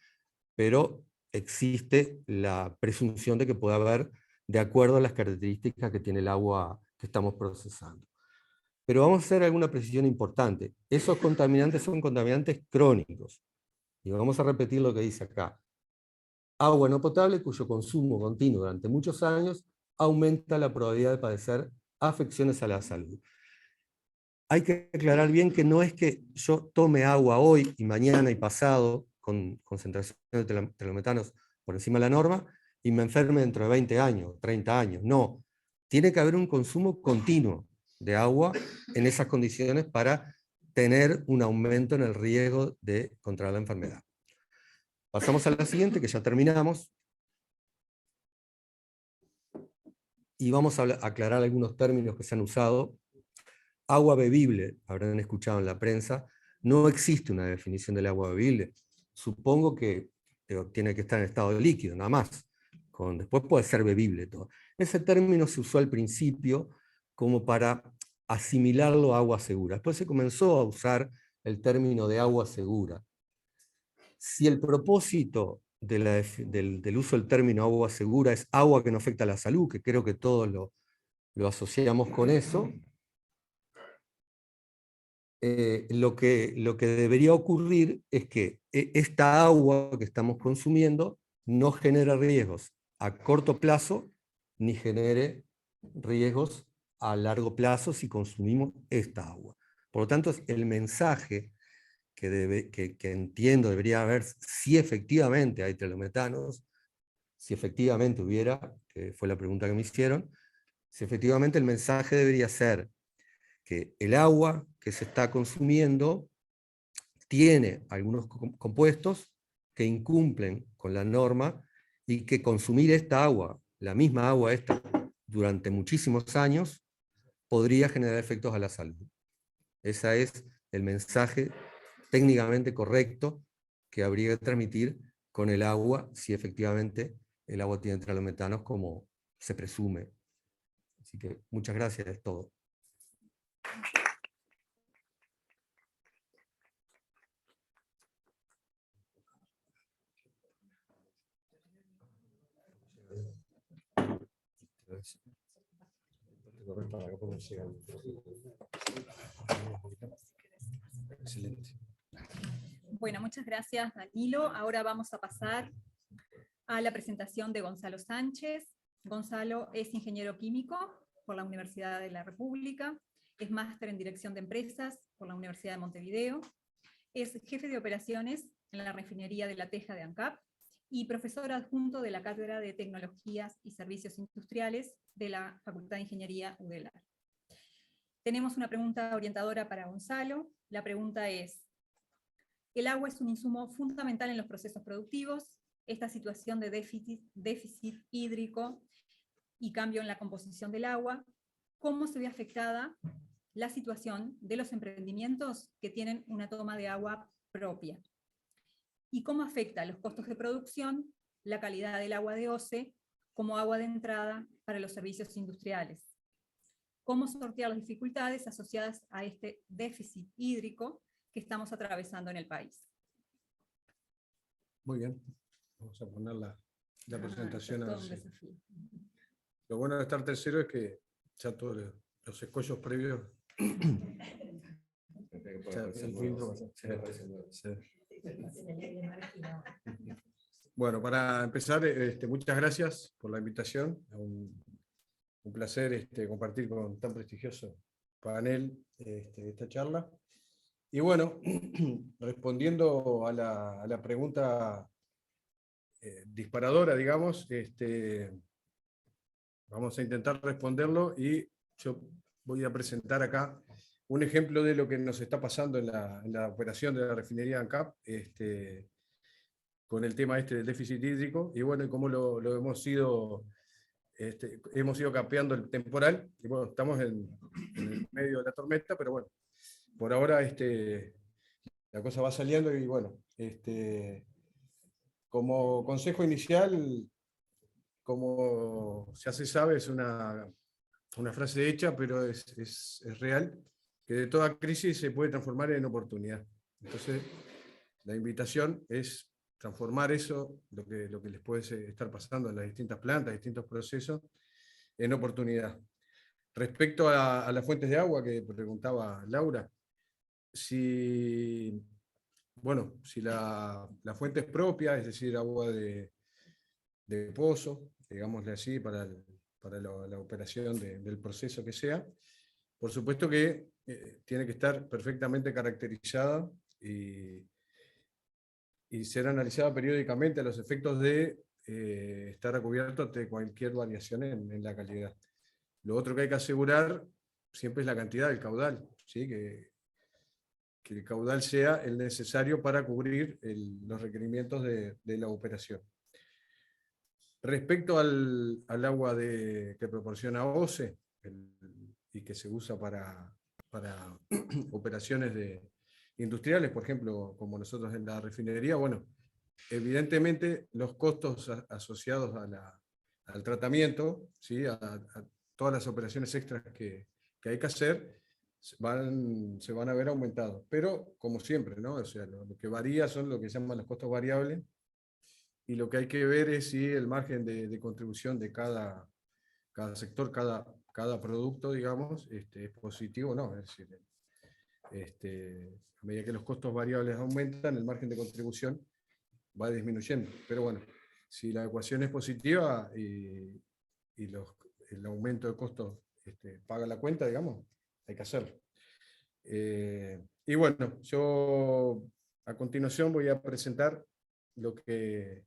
pero existe la presunción de que pueda haber, de acuerdo a las características que tiene el agua que estamos procesando. Pero vamos a hacer alguna precisión importante. Esos contaminantes son contaminantes crónicos. Y vamos a repetir lo que dice acá. Agua no potable cuyo consumo continuo durante muchos años aumenta la probabilidad de padecer afecciones a la salud. Hay que aclarar bien que no es que yo tome agua hoy y mañana y pasado con concentraciones de trialometanos por encima de la norma y me enferme dentro de 20 años, 30 años. No. Tiene que haber un consumo continuo de agua en esas condiciones para tener un aumento en el riesgo de contraer la enfermedad. Pasamos a la siguiente, que ya terminamos. Y vamos a aclarar algunos términos que se han usado. Agua bebible, habrán escuchado en la prensa, no existe una definición del agua bebible. Supongo que tiene que estar en estado líquido, nada más. Después puede ser bebible todo. Ese término se usó al principio como para asimilarlo a agua segura. Después se comenzó a usar el término de agua segura. Si el propósito del uso del término agua segura es agua que no afecta a la salud, que creo que todos lo asociamos con eso, lo que debería ocurrir es que esta agua que estamos consumiendo no genera riesgos a corto plazo, ni genere riesgos a largo plazo si consumimos esta agua. Por lo tanto, el mensaje que entiendo debería haber, si efectivamente hay tralometanos, si efectivamente hubiera, que fue la pregunta que me hicieron, si efectivamente el mensaje debería ser que el agua que se está consumiendo tiene algunos compuestos que incumplen con la norma y que consumir esta agua, la misma agua esta, durante muchísimos años, podría generar efectos a la salud. Ese es el mensaje técnicamente correcto que habría que transmitir con el agua, si efectivamente el agua tiene tralometanos como se presume. Así que muchas gracias, es todo. Excelente. Bueno, muchas gracias, Danilo. Ahora vamos a pasar a la presentación de Gonzalo Sánchez. Gonzalo es ingeniero químico por la Universidad de la República, es máster en Dirección de Empresas por la Universidad de Montevideo, es jefe de operaciones en la refinería de La Teja de ANCAP y profesor adjunto de la Cátedra de Tecnologías y Servicios Industriales de la Facultad de Ingeniería UDELAR. Tenemos una pregunta orientadora para Gonzalo. La pregunta es: el agua es un insumo fundamental en los procesos productivos. Esta situación de déficit hídrico y cambio en la composición del agua, ¿cómo se ve afectada la situación de los emprendimientos que tienen una toma de agua propia? ¿Y cómo afecta los costos de producción la calidad del agua de OCE como agua de entrada para los servicios industriales? ¿Cómo sortear las dificultades asociadas a este déficit hídrico que estamos atravesando en el país? Muy bien, vamos a poner la presentación. Todo A un ver si- desafío. Lo bueno de estar tercero es que ya todos los escollos previos. Ya, el filtro, sí. Bueno, para empezar, muchas gracias por la invitación. Un placer compartir con tan prestigioso panel esta charla. Y bueno, respondiendo a la pregunta disparadora, digamos, vamos a intentar responderlo y yo voy a presentar acá un ejemplo de lo que nos está pasando en la operación de la refinería ANCAP, con el tema del déficit hídrico, y bueno, y cómo lo hemos ido capeando el temporal, y bueno, estamos en el medio de la tormenta, pero bueno, por ahora la cosa va saliendo, y bueno, como consejo inicial, como ya se sabe, es una frase hecha, pero es real, que de toda crisis se puede transformar en oportunidad. Entonces, la invitación es transformar eso, lo que les puede estar pasando en las distintas plantas, distintos procesos, en oportunidad. Respecto a las fuentes de agua que preguntaba Laura, si la fuente es propia, es decir, agua de pozo, digámosle así, para la operación del proceso que sea, por supuesto que tiene que estar perfectamente caracterizada y ser analizada periódicamente a los efectos de estar a cubierto ante cualquier variación en la calidad. Lo otro que hay que asegurar siempre es la cantidad del caudal, ¿sí? Que el caudal sea el necesario para cubrir los requerimientos de la operación. Respecto al agua que proporciona OCE y que se usa para operaciones industriales, por ejemplo, como nosotros en la refinería, bueno, evidentemente los costos asociados al tratamiento, ¿sí? a todas las operaciones extras que hay que hacer, se van a ver aumentados. Pero, como siempre, ¿no? O sea, lo que varía son lo que se llaman los costos variables, y lo que hay que ver es si el margen de contribución de cada sector, cada producto, digamos, es positivo o no. Es decir, a medida que los costos variables aumentan, el margen de contribución va disminuyendo. Pero bueno, si la ecuación es positiva y el aumento de costos paga la cuenta, digamos, hay que hacerlo. Y bueno, yo a continuación voy a presentar lo que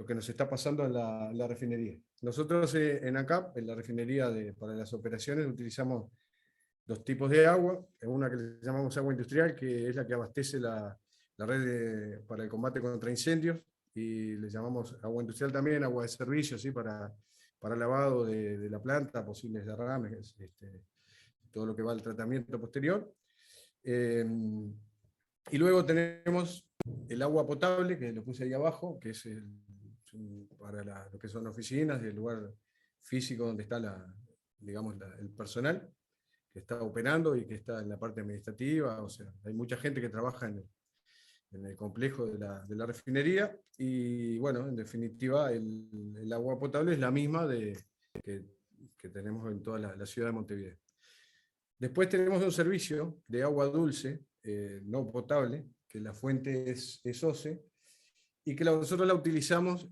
nos está pasando en la refinería. Nosotros en ANCAP, en la refinería para las operaciones, utilizamos dos tipos de agua. Una que le llamamos agua industrial, que es la que abastece la red para el combate contra incendios, y le llamamos agua industrial también, agua de servicio, ¿sí? para lavado de la planta, posibles derrames, todo lo que va al tratamiento posterior. Y luego tenemos el agua potable, que lo puse ahí abajo, que es para lo que son oficinas y el lugar físico donde está el personal que está operando y que está en la parte administrativa. O sea, hay mucha gente que trabaja en el complejo de la refinería, y bueno, en definitiva el agua potable es la misma que tenemos en toda la ciudad de Montevideo. Después tenemos un servicio de agua dulce, no potable, que la fuente es OCE, y que nosotros la utilizamos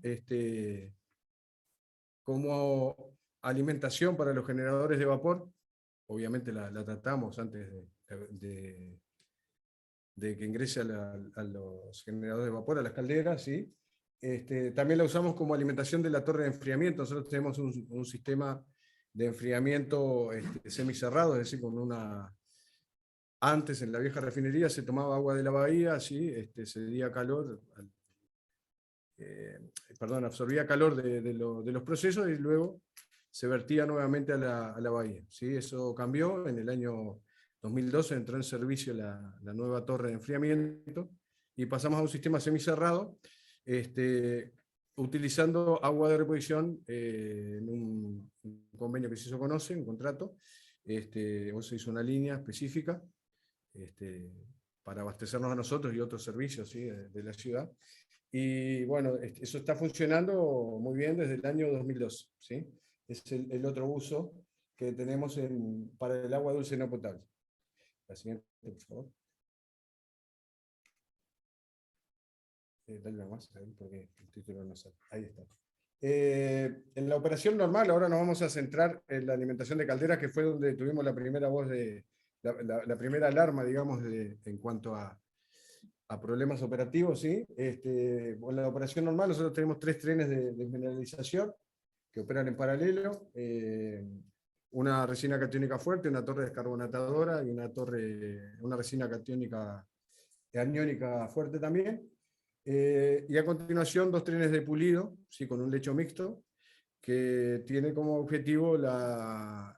como alimentación para los generadores de vapor. Obviamente la tratamos antes de que ingrese a los generadores de vapor, a las calderas, ¿sí? También la usamos como alimentación de la torre de enfriamiento. Nosotros tenemos un sistema de enfriamiento semicerrado, es decir, antes en la vieja refinería se tomaba agua de la bahía, ¿sí? Se día calor, absorbía calor de los procesos, y luego se vertía nuevamente a la bahía, ¿sí? Eso cambió en el año 2012, entró en servicio la nueva torre de enfriamiento, y pasamos a un sistema semicerrado, utilizando agua de reposición en un convenio que se hizo con OCE, un contrato. OCE hizo una línea específica para abastecernos a nosotros y otros servicios, ¿sí? de la ciudad. Y bueno, eso está funcionando muy bien desde el año 2012, ¿sí? Es el otro uso que tenemos para el agua dulce no potable. La siguiente, por favor. Dale una más, porque el título no sale. Ahí está. En la operación normal, ahora nos vamos a centrar en la alimentación de calderas, que fue donde tuvimos la primera voz la primera alarma, digamos, en cuanto a problemas operativos, ¿sí? En la operación normal nosotros tenemos 3 trenes de mineralización que operan en paralelo, una resina catiónica fuerte, una torre descarbonatadora y una resina catiónica aniónica fuerte también. Y a continuación 2 trenes de pulido, ¿sí? Con un lecho mixto, que tiene como objetivo la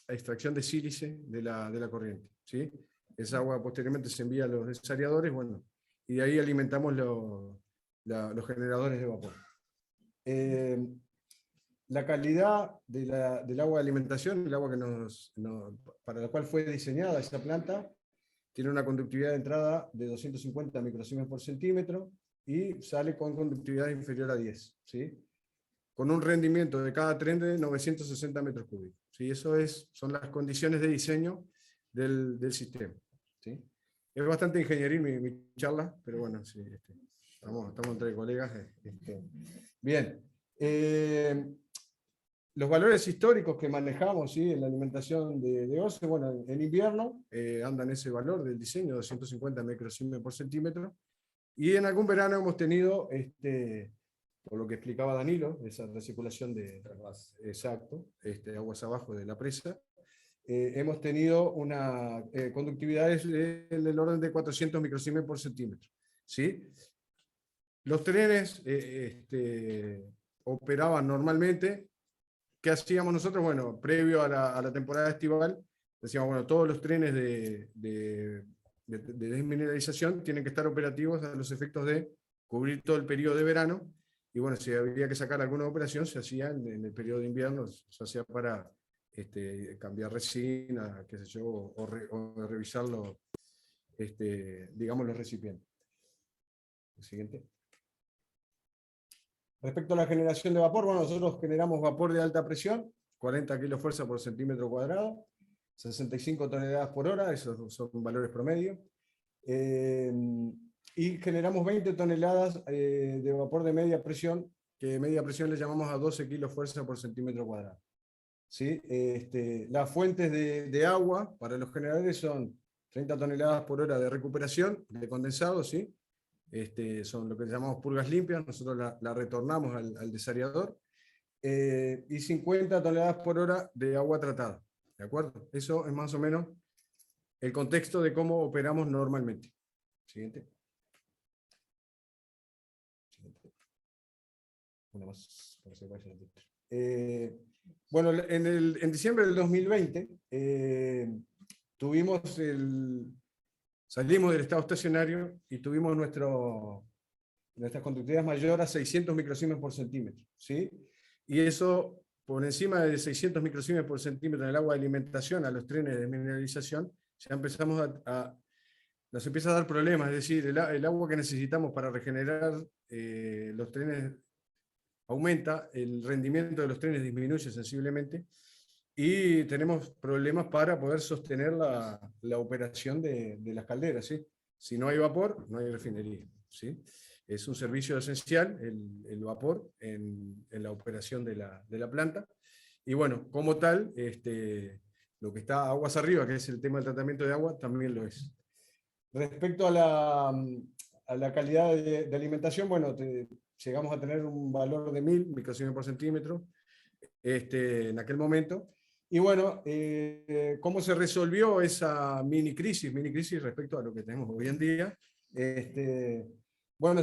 extracción de sílice de la corriente, ¿sí? Esa agua posteriormente se envía a los desariadores, bueno, y de ahí alimentamos los generadores de vapor. La calidad del agua de alimentación, el agua para la cual fue diseñada esa planta, tiene una conductividad de entrada de 250 microsiemens por centímetro y sale con conductividad inferior a 10, ¿sí? Con un rendimiento de cada tren de 960 metros cúbicos, ¿sí? Eso son las condiciones de diseño del sistema, ¿sí? Es bastante ingenieril mi charla, pero bueno, sí, estamos entre colegas. Bien. Los valores históricos que manejamos, ¿sí? En la alimentación de OCE, bueno, en invierno andan ese valor del diseño, 250 microsiemens por centímetro, y en algún verano hemos tenido, por lo que explicaba Danilo, esa recirculación de aguas abajo de la presa, hemos tenido una conductividad del orden de 400 microsiemens por centímetro, ¿sí? Los trenes operaban normalmente. ¿Qué hacíamos nosotros? Bueno, previo a la temporada estival, decíamos, bueno, todos los trenes de desmineralización tienen que estar operativos a los efectos de cubrir todo el periodo de verano, y bueno, si había que sacar alguna operación, se hacía en el periodo de invierno, se hacía para cambiar resina, qué sé yo, o revisar digamos, los recipientes. El siguiente. Respecto a la generación de vapor, bueno, nosotros generamos vapor de alta presión, 40 kF por centímetro cuadrado, 65 toneladas por hora, esos son valores promedio, y generamos 20 toneladas de vapor de media presión, que media presión le llamamos a 12 kF por centímetro cuadrado, ¿sí? Las fuentes de agua para los generadores son 30 toneladas por hora de recuperación de condensado, ¿sí? Son lo que llamamos purgas limpias, nosotros la retornamos al desariador, y 50 toneladas por hora de agua tratada, ¿de acuerdo? Eso es más o menos el contexto de cómo operamos normalmente. Siguiente. Una más, para que se vaya el título. Bueno, en diciembre del 2020 salimos del estado estacionario y tuvimos nuestras conductividades mayor a 600 microsiemens por centímetro, ¿sí? Y eso, por encima de 600 microsiemens por centímetro en el agua de alimentación a los trenes de mineralización, ya empezamos nos empieza a dar problemas, es decir, el agua que necesitamos para regenerar los trenes aumenta, el rendimiento de los trenes disminuye sensiblemente, y tenemos problemas para poder sostener la operación de las calderas, ¿sí? Si no hay vapor, no hay refinería, ¿sí? Es un servicio esencial el vapor en la operación de la planta, y bueno, como tal, lo que está aguas arriba, que es el tema del tratamiento de agua, también lo es. Respecto a la calidad de alimentación, bueno, llegamos a tener un valor de 1000 microsiemens por centímetro en aquel momento. Y bueno, ¿cómo se resolvió esa mini crisis respecto a lo que tenemos hoy en día? Bueno,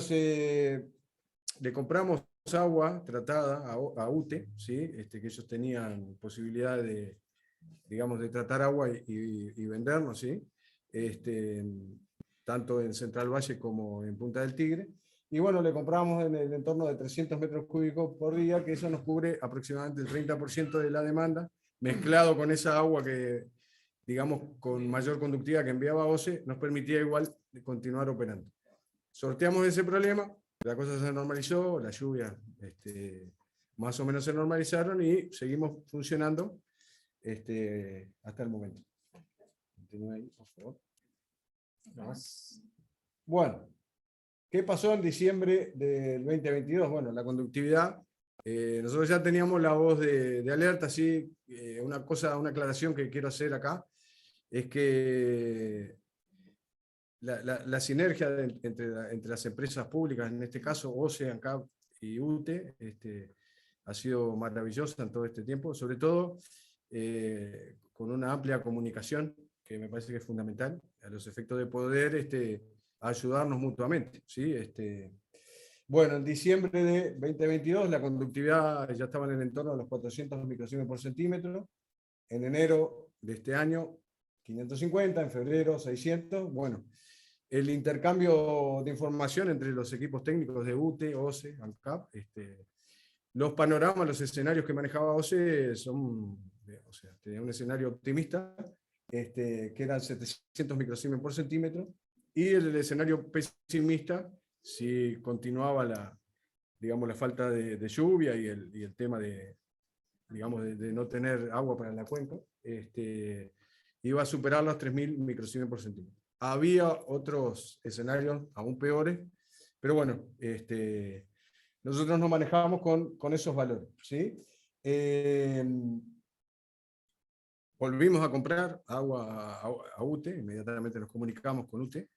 le compramos agua tratada a UTE, ¿sí? Que ellos tenían posibilidad de, digamos, de tratar agua y vendernos, ¿sí? Tanto en Central Valle como en Punta del Tigre. Y bueno, le compramos en el entorno de 300 metros cúbicos por día, que eso nos cubre aproximadamente el 30% de la demanda, mezclado con esa agua que, digamos, con mayor conductividad que enviaba OCE, nos permitía igual continuar operando. Sorteamos ese problema, la cosa se normalizó, las lluvias más o menos se normalizaron y seguimos funcionando hasta el momento. Continúa ahí, por favor. Bueno, ¿qué pasó en diciembre del 2022? Bueno, la conductividad, nosotros ya teníamos la voz de alerta, ¿sí? Una aclaración que quiero hacer acá, es que la sinergia entre las empresas públicas, en este caso OCE, ANCAP y UTE, ha sido maravillosa en todo este tiempo, sobre todo con una amplia comunicación, que me parece que es fundamental, a los efectos de poder ayudarnos mutuamente, ¿sí? Bueno, en diciembre de 2022 la conductividad ya estaba en el entorno de los 400 microsiemens por centímetro, en enero de este año 550, en febrero 600, bueno, el intercambio de información entre los equipos técnicos de UTE, OCE, ANCAP, los panoramas, los escenarios que manejaba OCE tenía un escenario optimista, que eran 700 microsiemens por centímetro, y el escenario pesimista, si continuaba la falta de lluvia y el tema de no tener agua para la cuenca, iba a superar los 3000 microsiemens por centímetro. Había otros escenarios aún peores, pero bueno, nosotros nos manejábamos con esos valores, ¿sí? Volvimos a comprar agua a UTE, inmediatamente nos comunicamos con UTE.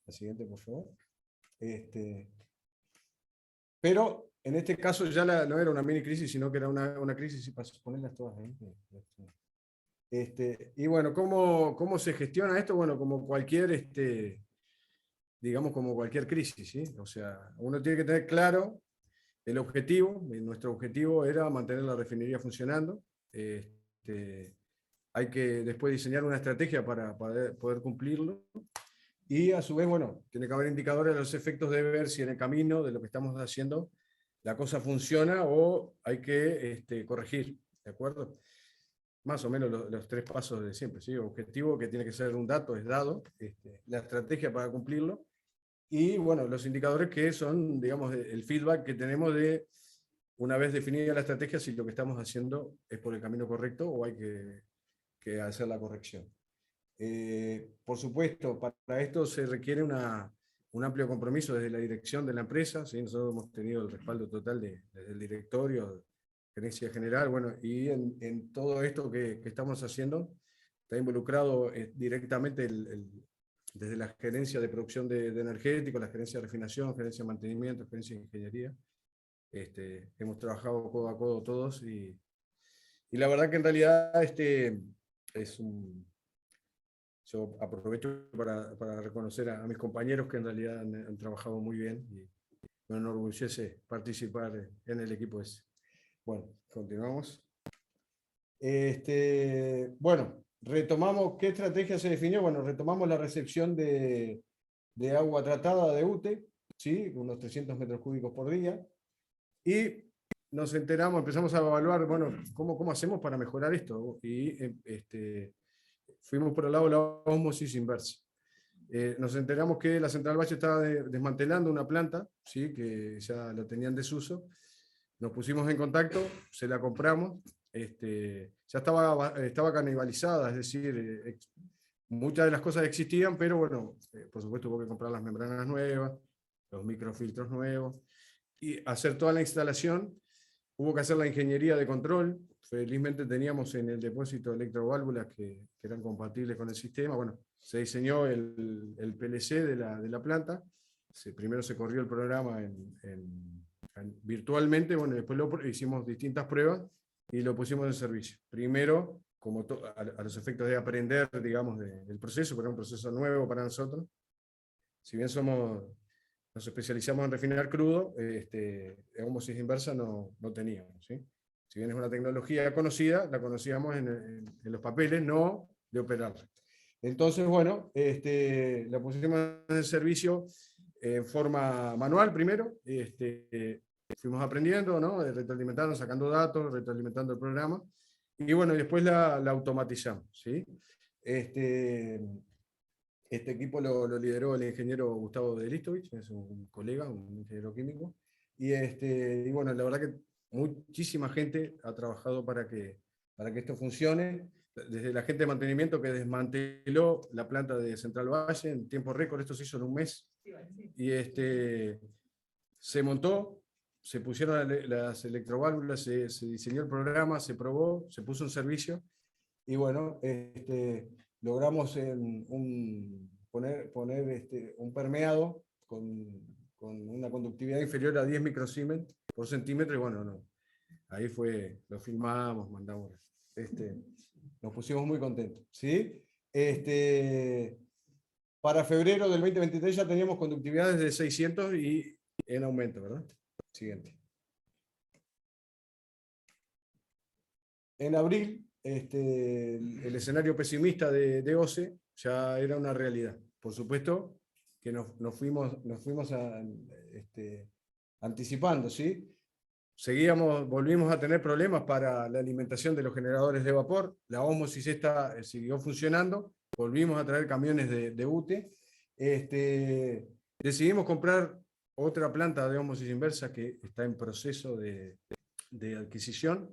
La siguiente, por favor. Pero en este caso ya no era una mini crisis, sino que era una crisis, para ponerlas todas ahí. Y bueno, ¿cómo se gestiona esto? Bueno, como cualquier, como cualquier crisis, ¿sí? O sea, uno tiene que tener claro el objetivo. Nuestro objetivo era mantener la refinería funcionando. Hay que después diseñar una estrategia para poder cumplirlo. Y a su vez, bueno, tiene que haber indicadores de los efectos de ver si en el camino de lo que estamos haciendo la cosa funciona o hay que corregir, ¿de acuerdo? Más o menos los tres pasos de siempre, ¿sí? Objetivo, que tiene que ser un dato, es dado, la estrategia para cumplirlo, y bueno, los indicadores que son, digamos, el feedback que tenemos de, una vez definida la estrategia, si lo que estamos haciendo es por el camino correcto o hay que hacer la corrección. Por supuesto, para esto se requiere un amplio compromiso desde la dirección de la empresa, ¿sí? Nosotros hemos tenido el respaldo total desde el directorio, gerencia general, bueno, y en todo esto que estamos haciendo, está involucrado directamente desde la gerencia de producción de energéticos, la gerencia de refinación, gerencia de mantenimiento, gerencia de ingeniería. Hemos trabajado codo a codo todos y la verdad que en realidad yo aprovecho para reconocer a mis compañeros que en realidad han trabajado muy bien y me enorgullece participar en el equipo ese. Bueno, continuamos. Bueno, retomamos, ¿qué estrategia se definió? Bueno, retomamos la recepción de agua tratada de UTE, ¿sí? Unos 300 metros cúbicos por día. Y nos enteramos, empezamos a evaluar, bueno, ¿cómo hacemos para mejorar esto? Y fuimos por el lado de la ósmosis inversa. Nos enteramos que la Central Valle estaba desmantelando una planta, ¿sí? Que ya la tenían en desuso. Nos pusimos en contacto, se la compramos. Ya estaba canibalizada, es decir, muchas de las cosas existían, pero bueno, por supuesto hubo que comprar las membranas nuevas, los microfiltros nuevos, y hacer toda la instalación. Hubo que hacer la ingeniería de control. Felizmente teníamos en el depósito electroválvulas que eran compatibles con el sistema. Bueno, se diseñó el PLC de la planta. Primero se corrió el programa virtualmente, bueno, después hicimos distintas pruebas y lo pusimos en servicio. Primero, como a los efectos de aprender, digamos, del proceso, porque era un proceso nuevo para nosotros. Si bien nos especializamos en refinar crudo, ósmosis inversa no teníamos, ¿sí? Si bien es una tecnología conocida, la conocíamos en los papeles, no de operarla. Entonces, bueno, la pusimos en servicio en forma manual primero. Fuimos aprendiendo, ¿no? Retroalimentando, sacando datos, retroalimentando el programa. Y bueno, después la automatizamos, ¿sí? Este equipo lo lideró el ingeniero Gustavo de Listovich, es un colega, un ingeniero químico. Y bueno, la verdad que muchísima gente ha trabajado para que esto funcione. Desde la gente de mantenimiento que desmanteló la planta de Central Valle en tiempo récord, esto se hizo en un mes. Y se montó, se pusieron las electroválvulas, se diseñó el programa, se probó, se puso en servicio. Y bueno, logramos poner un permeado con una conductividad inferior a 10 microsiemens por centímetro, y bueno, ahí lo filmamos, mandamos, nos pusimos muy contentos, ¿sí? Para febrero del 2023 ya teníamos conductividades de 600 y en aumento, ¿verdad? Siguiente. En abril, el escenario pesimista de OCE ya era una realidad. Por supuesto que nos fuimos anticipando, ¿sí? Volvimos a tener problemas para la alimentación de los generadores de vapor. La ósmosis siguió funcionando. Volvimos a traer camiones de UTE. Decidimos comprar otra planta de ósmosis inversa que está en proceso de adquisición.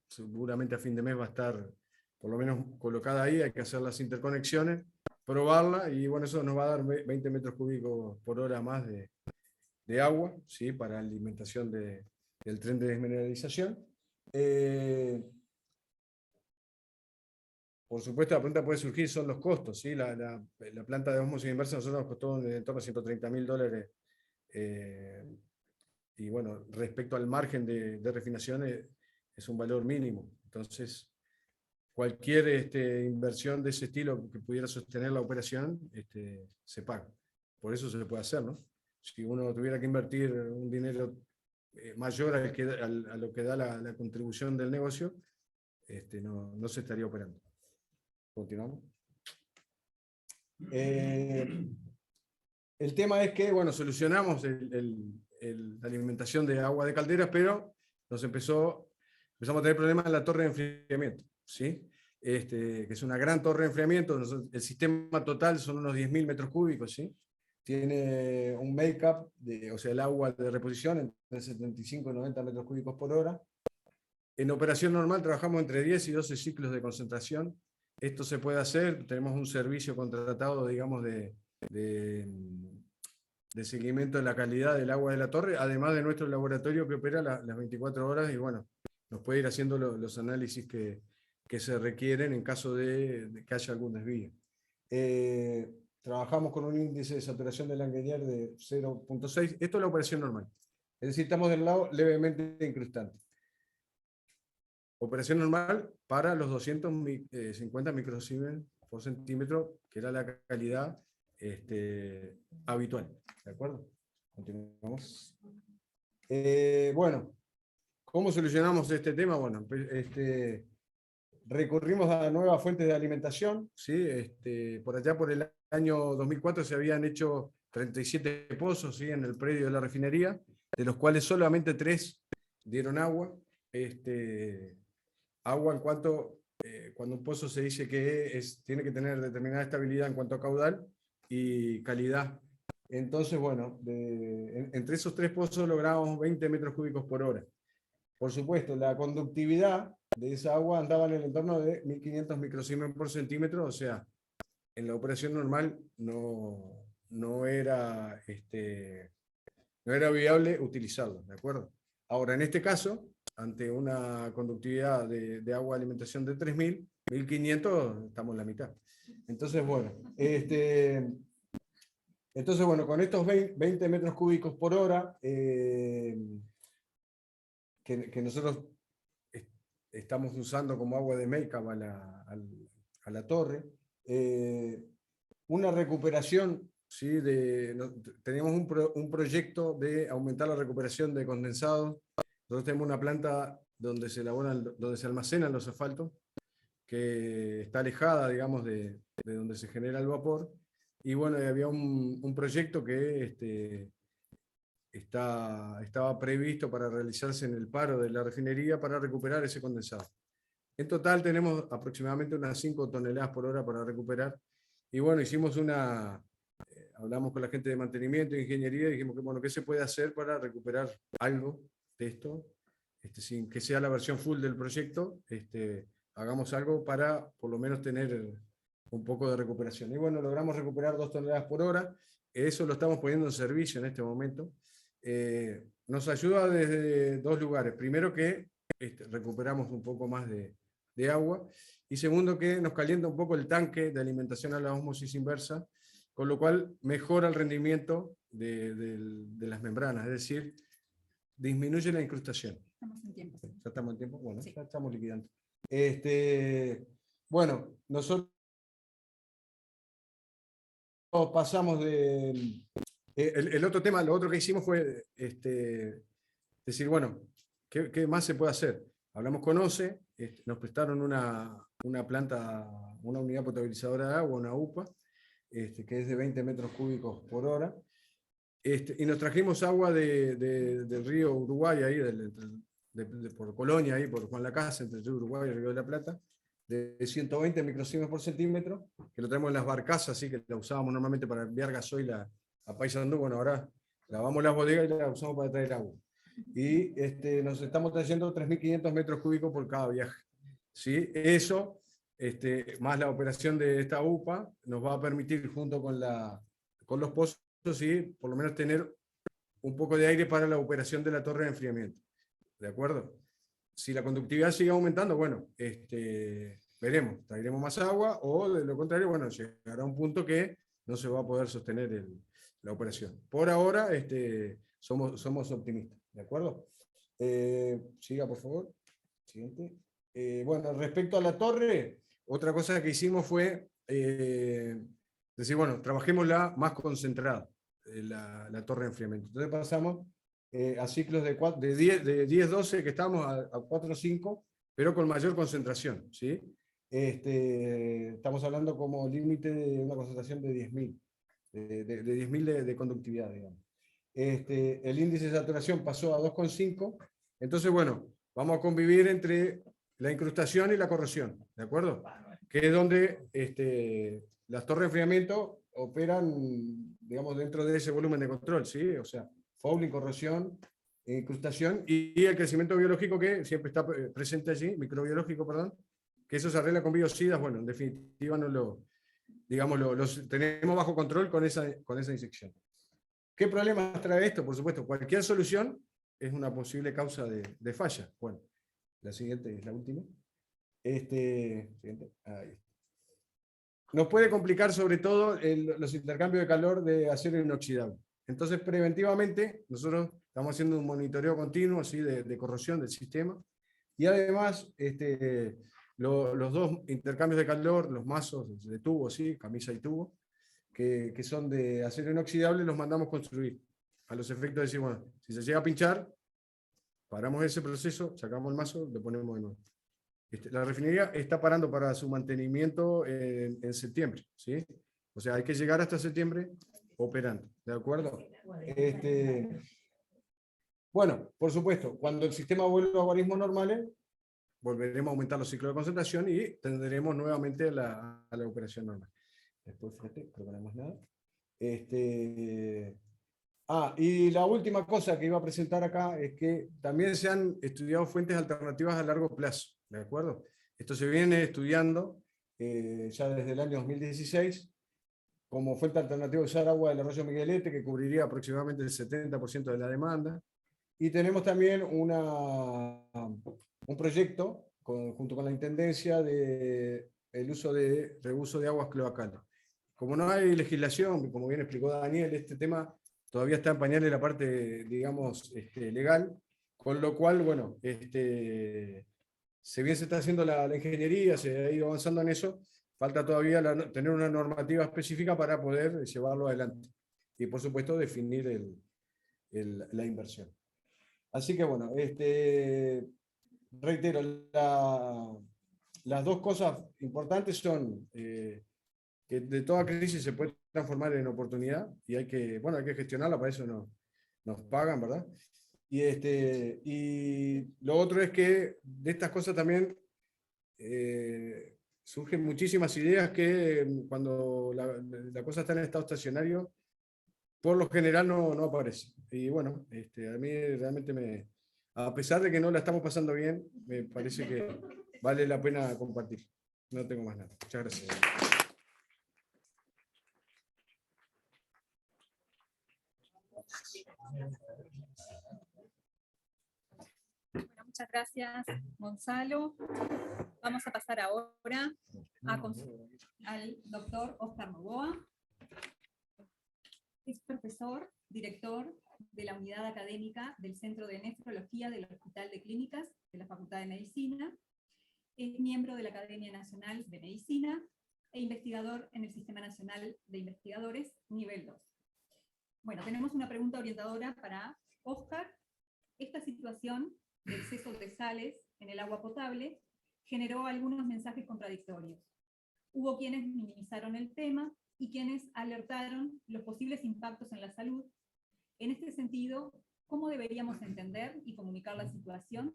Seguramente a fin de mes va a estar por lo menos colocada ahí, hay que hacer las interconexiones, probarla, y bueno, eso nos va a dar 20 metros cúbicos por hora más de agua, ¿sí? Para alimentación del tren de desmineralización. Por supuesto, la pregunta puede surgir, son los costos, ¿sí? La planta de ósmosis inversa a nosotros nos costó en torno a $130.000, y bueno, respecto al margen de refinación es un valor mínimo. Entonces, cualquier inversión de ese estilo que pudiera sostener la operación se paga. Por eso se le puede hacer, ¿no? Si uno tuviera que invertir un dinero mayor a lo que da la contribución del negocio, no se estaría operando. Continuamos. El tema es que, bueno, solucionamos la alimentación de agua de calderas, pero empezamos a tener problemas en la torre de enfriamiento, ¿sí? Que es una gran torre de enfriamiento. El sistema total son unos 10.000 metros cúbicos, ¿sí? Tiene un make-up, o sea, el agua de reposición entre 75 y 90 metros cúbicos por hora. En operación normal trabajamos entre 10 y 12 ciclos de concentración. Esto se puede hacer, tenemos un servicio contratado, digamos, de seguimiento de la calidad del agua de la torre, además de nuestro laboratorio que opera las 24 horas, y bueno, nos puede ir haciendo los análisis que que se requieren en caso de que haya algún desvío. Trabajamos con un índice de saturación de Langelier de 0.6. Esto es la operación normal. Es decir, estamos del lado levemente incrustante. Operación normal para los 250 microsiemens por centímetro, que era la calidad habitual. ¿De acuerdo? Continuamos. Bueno, ¿cómo solucionamos este tema? Bueno, recurrimos a nuevas fuentes de alimentación, ¿sí? Por allá por el año 2004 se habían hecho 37 pozos, ¿sí? En el predio de la refinería, de los cuales solamente 3 dieron agua. Agua en cuanto, cuando un pozo se dice que tiene que tener determinada estabilidad en cuanto a caudal y calidad. Entonces, bueno, entre esos 3 pozos logramos 20 metros cúbicos por hora. Por supuesto, la conductividad de esa agua andaba en el entorno de 1500 microsiemens por centímetro, o sea, en la operación normal no era viable utilizarlo, ¿de acuerdo? Ahora, en este caso, ante una conductividad de agua de alimentación de 3000, 1500, estamos en la mitad. Entonces, bueno, con estos 20 metros cúbicos por hora, que nosotros estamos usando como agua de make-up a la torre, una recuperación, ¿sí? Teníamos un proyecto de aumentar la recuperación de condensados. Nosotros tenemos una planta donde se almacenan los asfaltos, que está alejada, digamos, de donde se genera el vapor. Y bueno, había un proyecto que estaba previsto para realizarse en el paro de la refinería para recuperar ese condensado. En total tenemos aproximadamente unas 5 toneladas por hora para recuperar. Y bueno, hablamos con la gente de mantenimiento e ingeniería y dijimos que, bueno, ¿qué se puede hacer para recuperar algo de esto? Sin que sea la versión full del proyecto, hagamos algo para por lo menos tener un poco de recuperación. Y bueno, logramos recuperar 2 toneladas por hora. Eso lo estamos poniendo en servicio en este momento. Nos ayuda desde 2 lugares. Primero, que recuperamos un poco más de agua, y segundo, que nos calienta un poco el tanque de alimentación a la ósmosis inversa, con lo cual mejora el rendimiento de las membranas, es decir, disminuye la incrustación. Estamos en tiempo. ¿Ya estamos en tiempo? Bueno, Sí. ya estamos liquidando. Bueno, nosotros pasamos de... El otro tema, lo otro que hicimos fue decir, bueno, ¿qué más se puede hacer? Hablamos con OCE, nos prestaron una planta, una unidad potabilizadora de agua, una UPA, que es de 20 metros cúbicos por hora, y nos trajimos agua del río Uruguay, ahí, por Colonia, ahí por Juan Lacase, entre el río Uruguay y el río de la Plata, de 120 microsiemens por centímetro, que lo traemos en las barcazas, así que la usábamos normalmente para enviar gasoil a Paysandú. Bueno, ahora lavamos las bodegas y la usamos para traer agua. Y nos estamos trayendo 3.500 metros cúbicos por cada viaje. ¿Sí? Eso, más la operación de esta UPA, nos va a permitir, junto con los pozos, ¿sí? Por lo menos tener un poco de aire para la operación de la torre de enfriamiento. ¿De acuerdo? Si la conductividad sigue aumentando, bueno, veremos, traeremos más agua, o de lo contrario, bueno, llegará un punto que no se va a poder sostener la operación. Por ahora, somos optimistas, ¿de acuerdo? Siga, por favor. Siguiente. Bueno, respecto a la torre, otra cosa que hicimos fue decir, bueno, trabajémosla más concentrada, la torre de enfriamiento. Entonces pasamos a ciclos de 10-12, que estamos a 4-5, pero con mayor concentración, ¿sí? Estamos hablando como límite de una concentración de 10.000, de 10.000 de conductividad, digamos. El índice de saturación pasó a 2,5, entonces, bueno, vamos a convivir entre la incrustación y la corrosión, ¿de acuerdo? Que es donde las torres de enfriamiento operan, digamos, dentro de ese volumen de control, ¿sí? O sea, fouling, corrosión, incrustación y el crecimiento biológico, que siempre está presente allí, microbiológico, perdón, que eso se arregla con biocidas. Bueno, en definitiva los tenemos bajo control con esa inyección. ¿Qué problemas trae esto? Por supuesto, cualquier solución es una posible causa de falla. Bueno, la siguiente es la última. Siguiente. Ahí. Nos puede complicar sobre todo los intercambios de calor de acero inoxidable. Entonces, preventivamente, nosotros estamos haciendo un monitoreo continuo así, de corrosión del sistema. Y además, los dos intercambios de calor, los mazos de tubo, ¿sí? Camisa y tubo, que son de acero inoxidable, los mandamos construir. A los efectos de decir, bueno, si se llega a pinchar, paramos ese proceso, sacamos el mazo, lo ponemos de nuevo. La refinería está parando para su mantenimiento en septiembre, ¿sí? O sea, hay que llegar hasta septiembre operando, ¿de acuerdo? Bueno, por supuesto, cuando el sistema vuelva a guarismos normales, volveremos a aumentar los ciclos de concentración y tendremos nuevamente a la operación normal. Después, fíjate, creo que no hay más nada. Y la última cosa que iba a presentar acá es que también se han estudiado fuentes alternativas a largo plazo, ¿de acuerdo? Esto se viene estudiando ya desde el año 2016, como fuente alternativa usar agua del arroyo Miguelete, que cubriría aproximadamente el 70% de la demanda. Y tenemos también un proyecto, junto con la Intendencia, de el uso de reuso de aguas cloacales. Como no hay legislación, como bien explicó Daniel, este tema todavía está en pañales la parte, digamos, legal, con lo cual, bueno, si bien se está haciendo la ingeniería, se ha ido avanzando en eso, falta todavía tener una normativa específica para poder llevarlo adelante. Y, por supuesto, definir la inversión. Así que, bueno, reitero, las dos cosas importantes son que de toda crisis se puede transformar en oportunidad y hay que gestionarla, para eso nos pagan, ¿verdad? Y lo otro es que de estas cosas también surgen muchísimas ideas que cuando la cosa está en estado estacionario, por lo general no aparece. Y bueno, a mí realmente a pesar de que no la estamos pasando bien, me parece que vale la pena compartir. No tengo más nada. Muchas gracias. Bueno, muchas gracias, Gonzalo. Vamos a pasar ahora al doctor Óscar Novoa. Es profesor, director de la unidad académica del Centro de Nefrología del Hospital de Clínicas de la Facultad de Medicina. Es miembro de la Academia Nacional de Medicina e investigador en el Sistema Nacional de Investigadores nivel 2. Bueno, tenemos una pregunta orientadora para Óscar. Esta situación de exceso de sales en el agua potable generó algunos mensajes contradictorios. Hubo quienes minimizaron el tema y quienes alertaron los posibles impactos en la salud. En este sentido, ¿cómo deberíamos entender y comunicar la situación?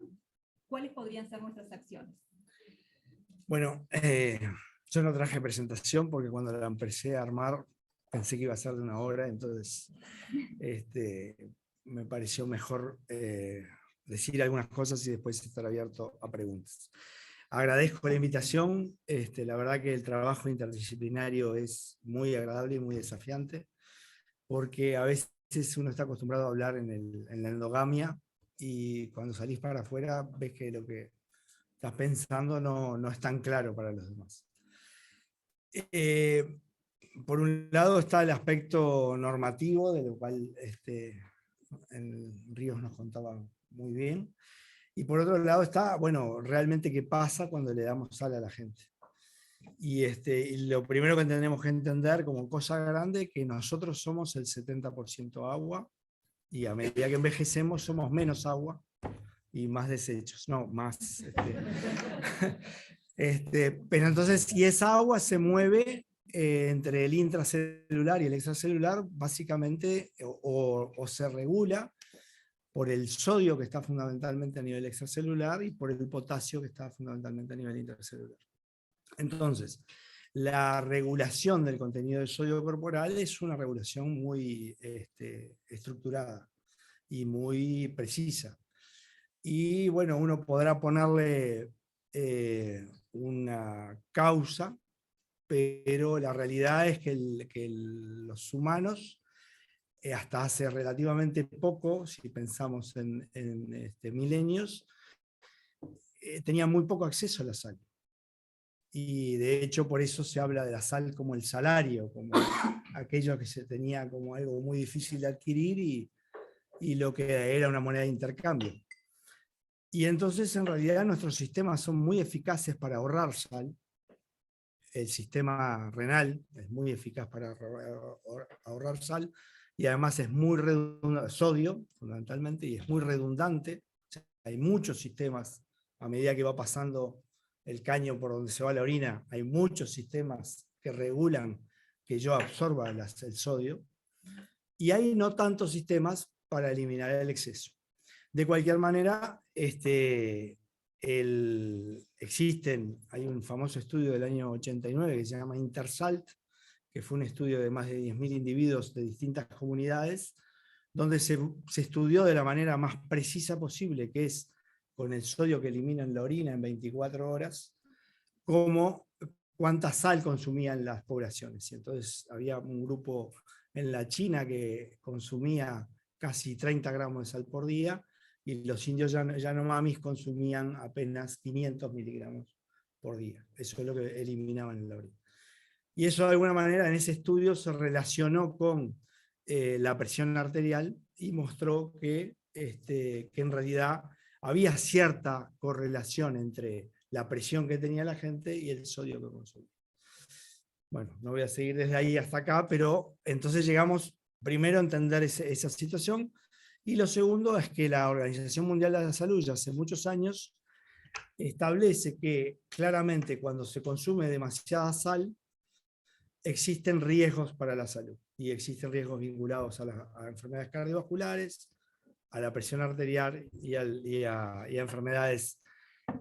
¿Cuáles podrían ser nuestras acciones? Bueno, yo no traje presentación porque cuando la empecé a armar pensé que iba a ser de una hora, entonces me pareció mejor decir algunas cosas y después estar abierto a preguntas. Agradezco la invitación, la verdad que el trabajo interdisciplinario es muy agradable y muy desafiante, porque a veces uno está acostumbrado a hablar en la endogamia y cuando salís para afuera ves que lo que estás pensando no es tan claro para los demás. Por un lado está el aspecto normativo, de lo cual en Ríos nos contaba muy bien. Y por otro lado está, bueno, realmente qué pasa cuando le damos sal a la gente. Y lo primero que tenemos que entender como cosa grande, que nosotros somos el 70% agua, y a medida que envejecemos somos menos agua y más desechos, no, más. Pero entonces, si esa agua se mueve entre el intracelular y el extracelular, básicamente, o se regula por el sodio, que está fundamentalmente a nivel extracelular, y por el potasio, que está fundamentalmente a nivel intracelular. Entonces, la regulación del contenido de sodio corporal es una regulación muy estructurada y muy precisa. Y bueno, uno podrá ponerle una causa, pero la realidad es que los humanos, hasta hace relativamente poco, si pensamos en milenios, tenían muy poco acceso a la sal. y de hecho por eso se habla de la sal como el salario, como aquello que se tenía como algo muy difícil de adquirir y lo que era una moneda de intercambio. Y entonces en realidad nuestros sistemas son muy eficaces para ahorrar sal. El sistema renal es muy eficaz para ahorrar sal y además es muy redundante, sodio fundamentalmente, y es muy redundante. O sea, hay muchos sistemas, a medida que va pasando el caño por donde se va la orina, hay muchos sistemas que regulan que yo absorba el sodio, y hay no tantos sistemas para eliminar el exceso. De cualquier manera, hay un famoso estudio del año 89 que se llama Intersalt, que fue un estudio de más de 10.000 individuos de distintas comunidades, donde se estudió de la manera más precisa posible, que es con el sodio que eliminan la orina en 24 horas, cuánta sal consumían las poblaciones. Y entonces había un grupo en la China que consumía casi 30 gramos de sal por día, y los indios Yanomamis consumían apenas 500 miligramos por día. Eso es lo que eliminaban en la orina. Y eso de alguna manera en ese estudio se relacionó con la presión arterial y mostró que en realidad había cierta correlación entre la presión que tenía la gente y el sodio que consumía. Bueno, no voy a seguir desde ahí hasta acá, pero entonces llegamos primero a entender esa situación. Y lo segundo es que la Organización Mundial de la Salud ya hace muchos años establece que claramente cuando se consume demasiada sal existen riesgos para la salud, y existen riesgos vinculados a enfermedades cardiovasculares, a la presión arterial y a enfermedades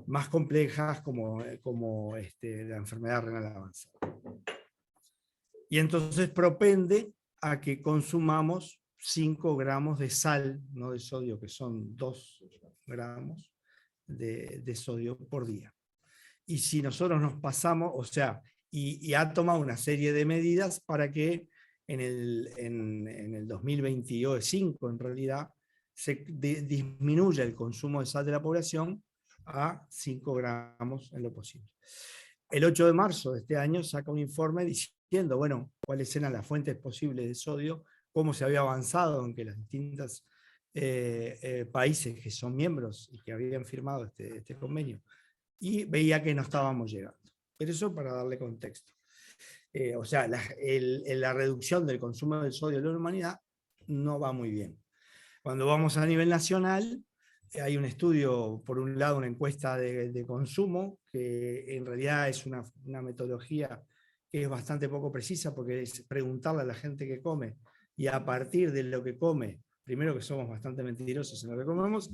más complejas como la enfermedad renal avanzada. Y entonces propende a que consumamos 5 gramos de sal, no de sodio, que son 2 gramos de sodio por día. Y si nosotros nos pasamos, o sea, y ha tomado una serie de medidas para que en el 2025, en realidad, se disminuya el consumo de sal de la población a 5 gramos en lo posible. El 8 de marzo de este año saca un informe diciendo, bueno, cuáles eran las fuentes posibles de sodio, cómo se había avanzado en que los distintos países que son miembros y que habían firmado este convenio, y veía que no estábamos llegando. Pero eso para darle contexto. O sea, la reducción del consumo del sodio en la humanidad no va muy bien. Cuando vamos a nivel nacional, hay un estudio, por un lado una encuesta de consumo, que en realidad es una metodología que es bastante poco precisa, porque es preguntarle a la gente que come, y a partir de lo que come, primero que somos bastante mentirosos en lo que comemos,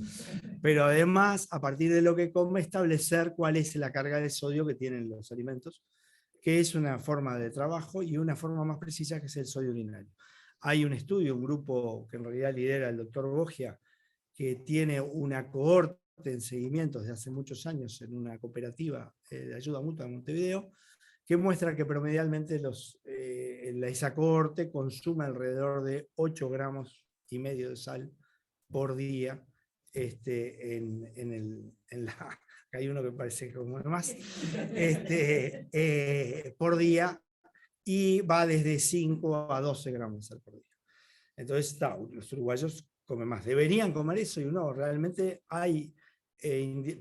pero además a partir de lo que come establecer cuál es la carga de sodio que tienen los alimentos, que es una forma de trabajo, y una forma más precisa que es el sodio urinario. Hay un estudio, un grupo que en realidad lidera el doctor Bogia, que tiene una cohorte en seguimiento desde hace muchos años en una cooperativa de ayuda mutua en Montevideo, que muestra que promedialmente esa cohorte consume alrededor de 8 gramos y medio de sal por día. Hay uno que parece como más, por día, y va desde 5 a 12 gramos de sal por día. Entonces, los uruguayos comen más. Deberían comer eso, y no, realmente hay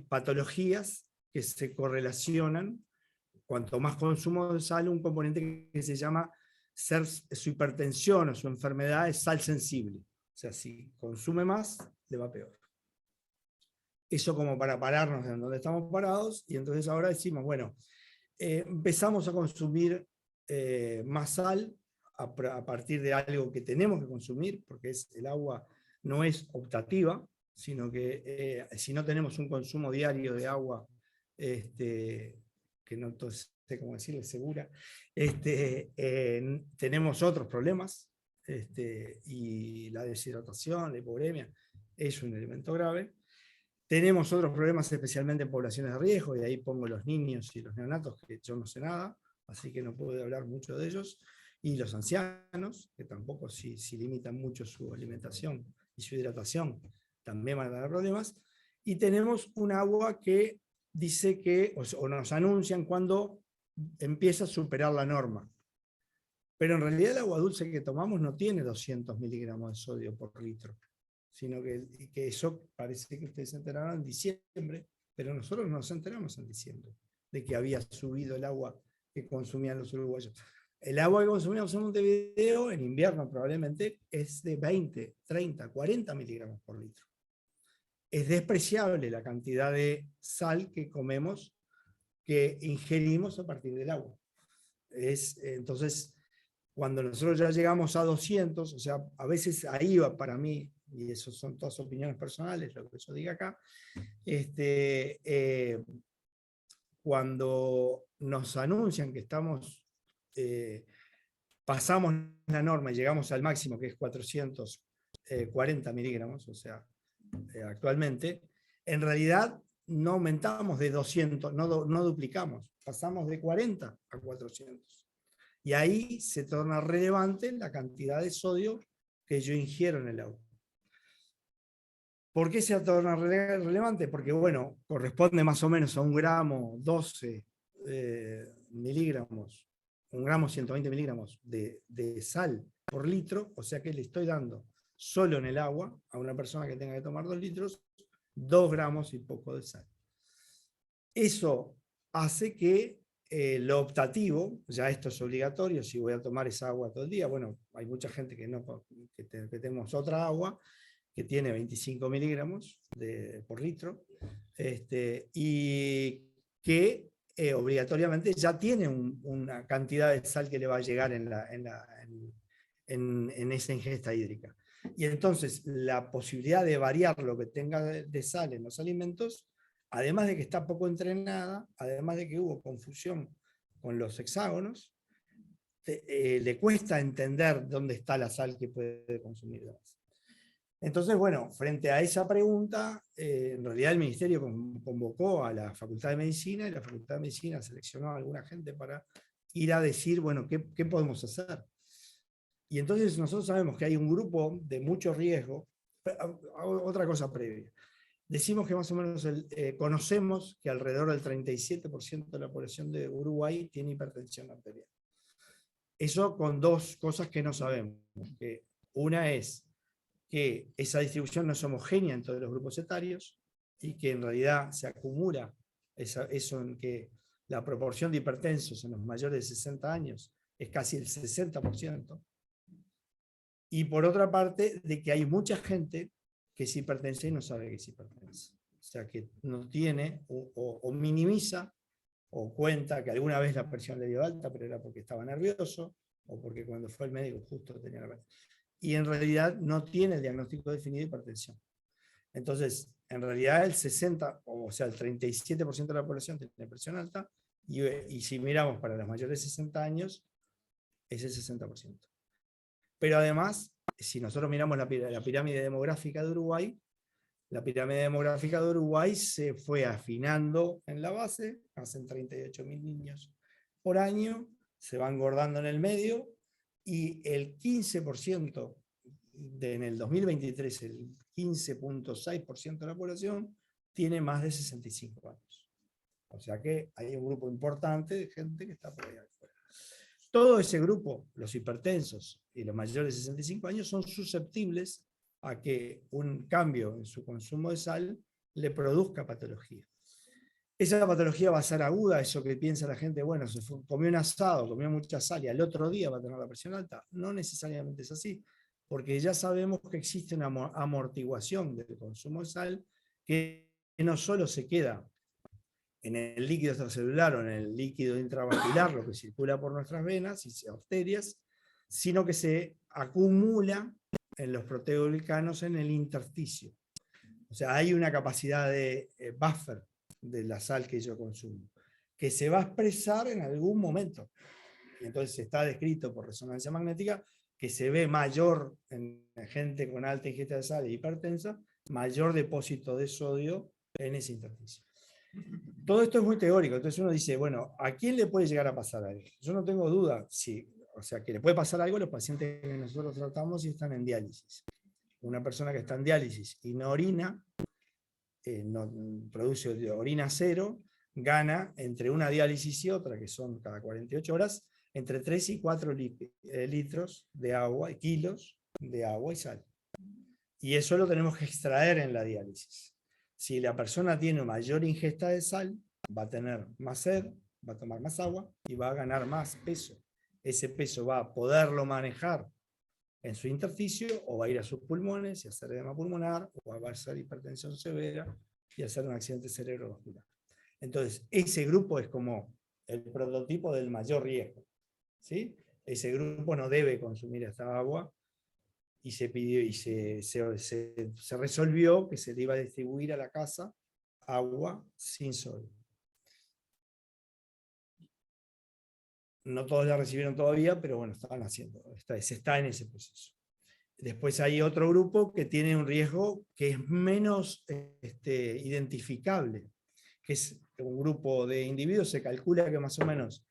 patologías que se correlacionan. Cuanto más consumo de sal, un componente que se llama su hipertensión o su enfermedad es sal sensible. O sea, si consume más, le va peor. Eso como para pararnos en donde estamos parados, y entonces ahora decimos, bueno, empezamos a consumir más sal a partir de algo que tenemos que consumir, porque el agua no es optativa, sino que si no tenemos un consumo diario de agua, que no sé cómo decirle, segura, tenemos otros problemas, y la deshidratación, la hipouremia, es un elemento grave. Tenemos otros problemas, especialmente en poblaciones de riesgo, y ahí pongo los niños y los neonatos, que yo no sé nada, así que no puedo hablar mucho de ellos, y los ancianos, que tampoco, si limitan mucho su alimentación y su hidratación, también van a tener problemas. Y tenemos un agua que dice que, o nos anuncian cuando empieza a superar la norma. Pero en realidad el agua dulce que tomamos no tiene 200 miligramos de sodio por litro, sino que eso parece que ustedes se enteraron en diciembre, pero nosotros no nos enteramos en diciembre de que había subido el agua que consumían los uruguayos. El agua que consumíamos en Montevideo, en invierno probablemente, es de 20, 30, 40 miligramos por litro. Es despreciable la cantidad de sal que comemos, que ingerimos a partir del agua. Entonces, cuando nosotros ya llegamos a 200, o sea, a veces ahí va para mí, y eso son todas opiniones personales, lo que yo diga acá, cuando nos anuncian que pasamos la norma y llegamos al máximo, que es 440 miligramos, o sea, actualmente, en realidad no aumentamos de 200, no duplicamos, pasamos de 40 a 400. Y ahí se torna relevante la cantidad de sodio que yo ingiero en el agua. ¿Por qué se torna relevante? Porque, bueno, corresponde más o menos a 1 gramo 12 miligramos, 1 gramo 120 miligramos de sal por litro, o sea que le estoy dando solo en el agua a una persona que tenga que tomar 2 litros, 2 gramos y poco de sal. Eso hace que lo optativo, ya esto es obligatorio, si voy a tomar esa agua todo el día, bueno, hay mucha gente que tenemos otra agua, que tiene 25 miligramos por litro, y que obligatoriamente ya tiene una cantidad de sal que le va a llegar en esa ingesta hídrica. Y entonces la posibilidad de variar lo que tenga de sal en los alimentos, además de que está poco entrenada, además de que hubo confusión con los hexágonos, le cuesta entender dónde está la sal que puede consumir. Entonces, bueno, frente a esa pregunta, en realidad el Ministerio convocó a la Facultad de Medicina, y la Facultad de Medicina seleccionó a alguna gente para ir a decir, bueno, ¿qué podemos hacer? Y entonces nosotros sabemos que hay un grupo de mucho riesgo. Otra cosa previa. Decimos que más o menos conocemos que alrededor del 37% de la población de Uruguay tiene hipertensión arterial. Eso con 2 cosas que no sabemos. Que una es que esa distribución no es homogénea en todos los grupos etarios y que en realidad se acumula eso en que la proporción de hipertensos en los mayores de 60 años es casi el 60%. Y por otra parte, de que hay mucha gente que es hipertensa y no sabe que es hipertensa. O sea, que no tiene o minimiza o cuenta que alguna vez la presión le dio alta, pero era porque estaba nervioso o porque cuando fue al médico justo tenía la... Y en realidad no tiene el diagnóstico definido de hipertensión. Entonces, en realidad el 60, o sea, el 37% de la población tiene presión alta, y si miramos para los mayores de 60 años, es el 60%. Pero además, si nosotros miramos la pirámide demográfica de Uruguay, la pirámide demográfica de Uruguay se fue afinando en la base, hacen 38.000 niños por año, se va engordando en el medio, y el 15% en el 2023, el 15.6% de la población tiene más de 65 años. O sea que hay un grupo importante de gente que está por ahí afuera. Todo ese grupo, los hipertensos y los mayores de 65 años, son susceptibles a que un cambio en su consumo de sal le produzca patología. Esa patología va a ser aguda, eso que piensa la gente, bueno, comió un asado, comió mucha sal y al otro día va a tener la presión alta. No necesariamente es así, porque ya sabemos que existe una amortiguación del consumo de sal que no solo se queda en el líquido extracelular o en el líquido intravascular, lo que circula por nuestras venas y arterias, sino que se acumula en los proteoglicanos en el intersticio. O sea, hay una capacidad de buffer de la sal que yo consumo, que se va a expresar en algún momento. Y entonces está descrito por resonancia magnética que se ve mayor en gente con alta ingesta de sal e hipertensa, mayor depósito de sodio en ese intersticio. Todo esto es muy teórico, entonces uno dice, bueno, ¿a quién le puede llegar a pasar algo? Yo no tengo duda, o sea, que le puede pasar algo a los pacientes que nosotros tratamos y están en diálisis. Una persona que está en diálisis y no orina, no produce orina cero, gana entre una diálisis y otra, que son cada 48 horas, entre 3 y 4 litros de agua, kilos de agua y sal. Y eso lo tenemos que extraer en la diálisis. Si la persona tiene mayor ingesta de sal, va a tener más sed, va a tomar más agua y va a ganar más peso. Ese peso va a poderlo manejar en su intersticio, o va a ir a sus pulmones y hacer edema pulmonar, o va a hacer hipertensión severa y hacer un accidente cerebrovascular. Entonces, ese grupo es como el prototipo del mayor riesgo, ¿sí? Ese grupo no debe consumir esta agua, y se pidió y se resolvió que se le iba a distribuir a la casa agua sin sodio. No todos la recibieron todavía, pero bueno, estaban haciendo, se está en ese proceso. Después hay otro grupo que tiene un riesgo que es menos identificable, que es un grupo de individuos. Se calcula que más o menos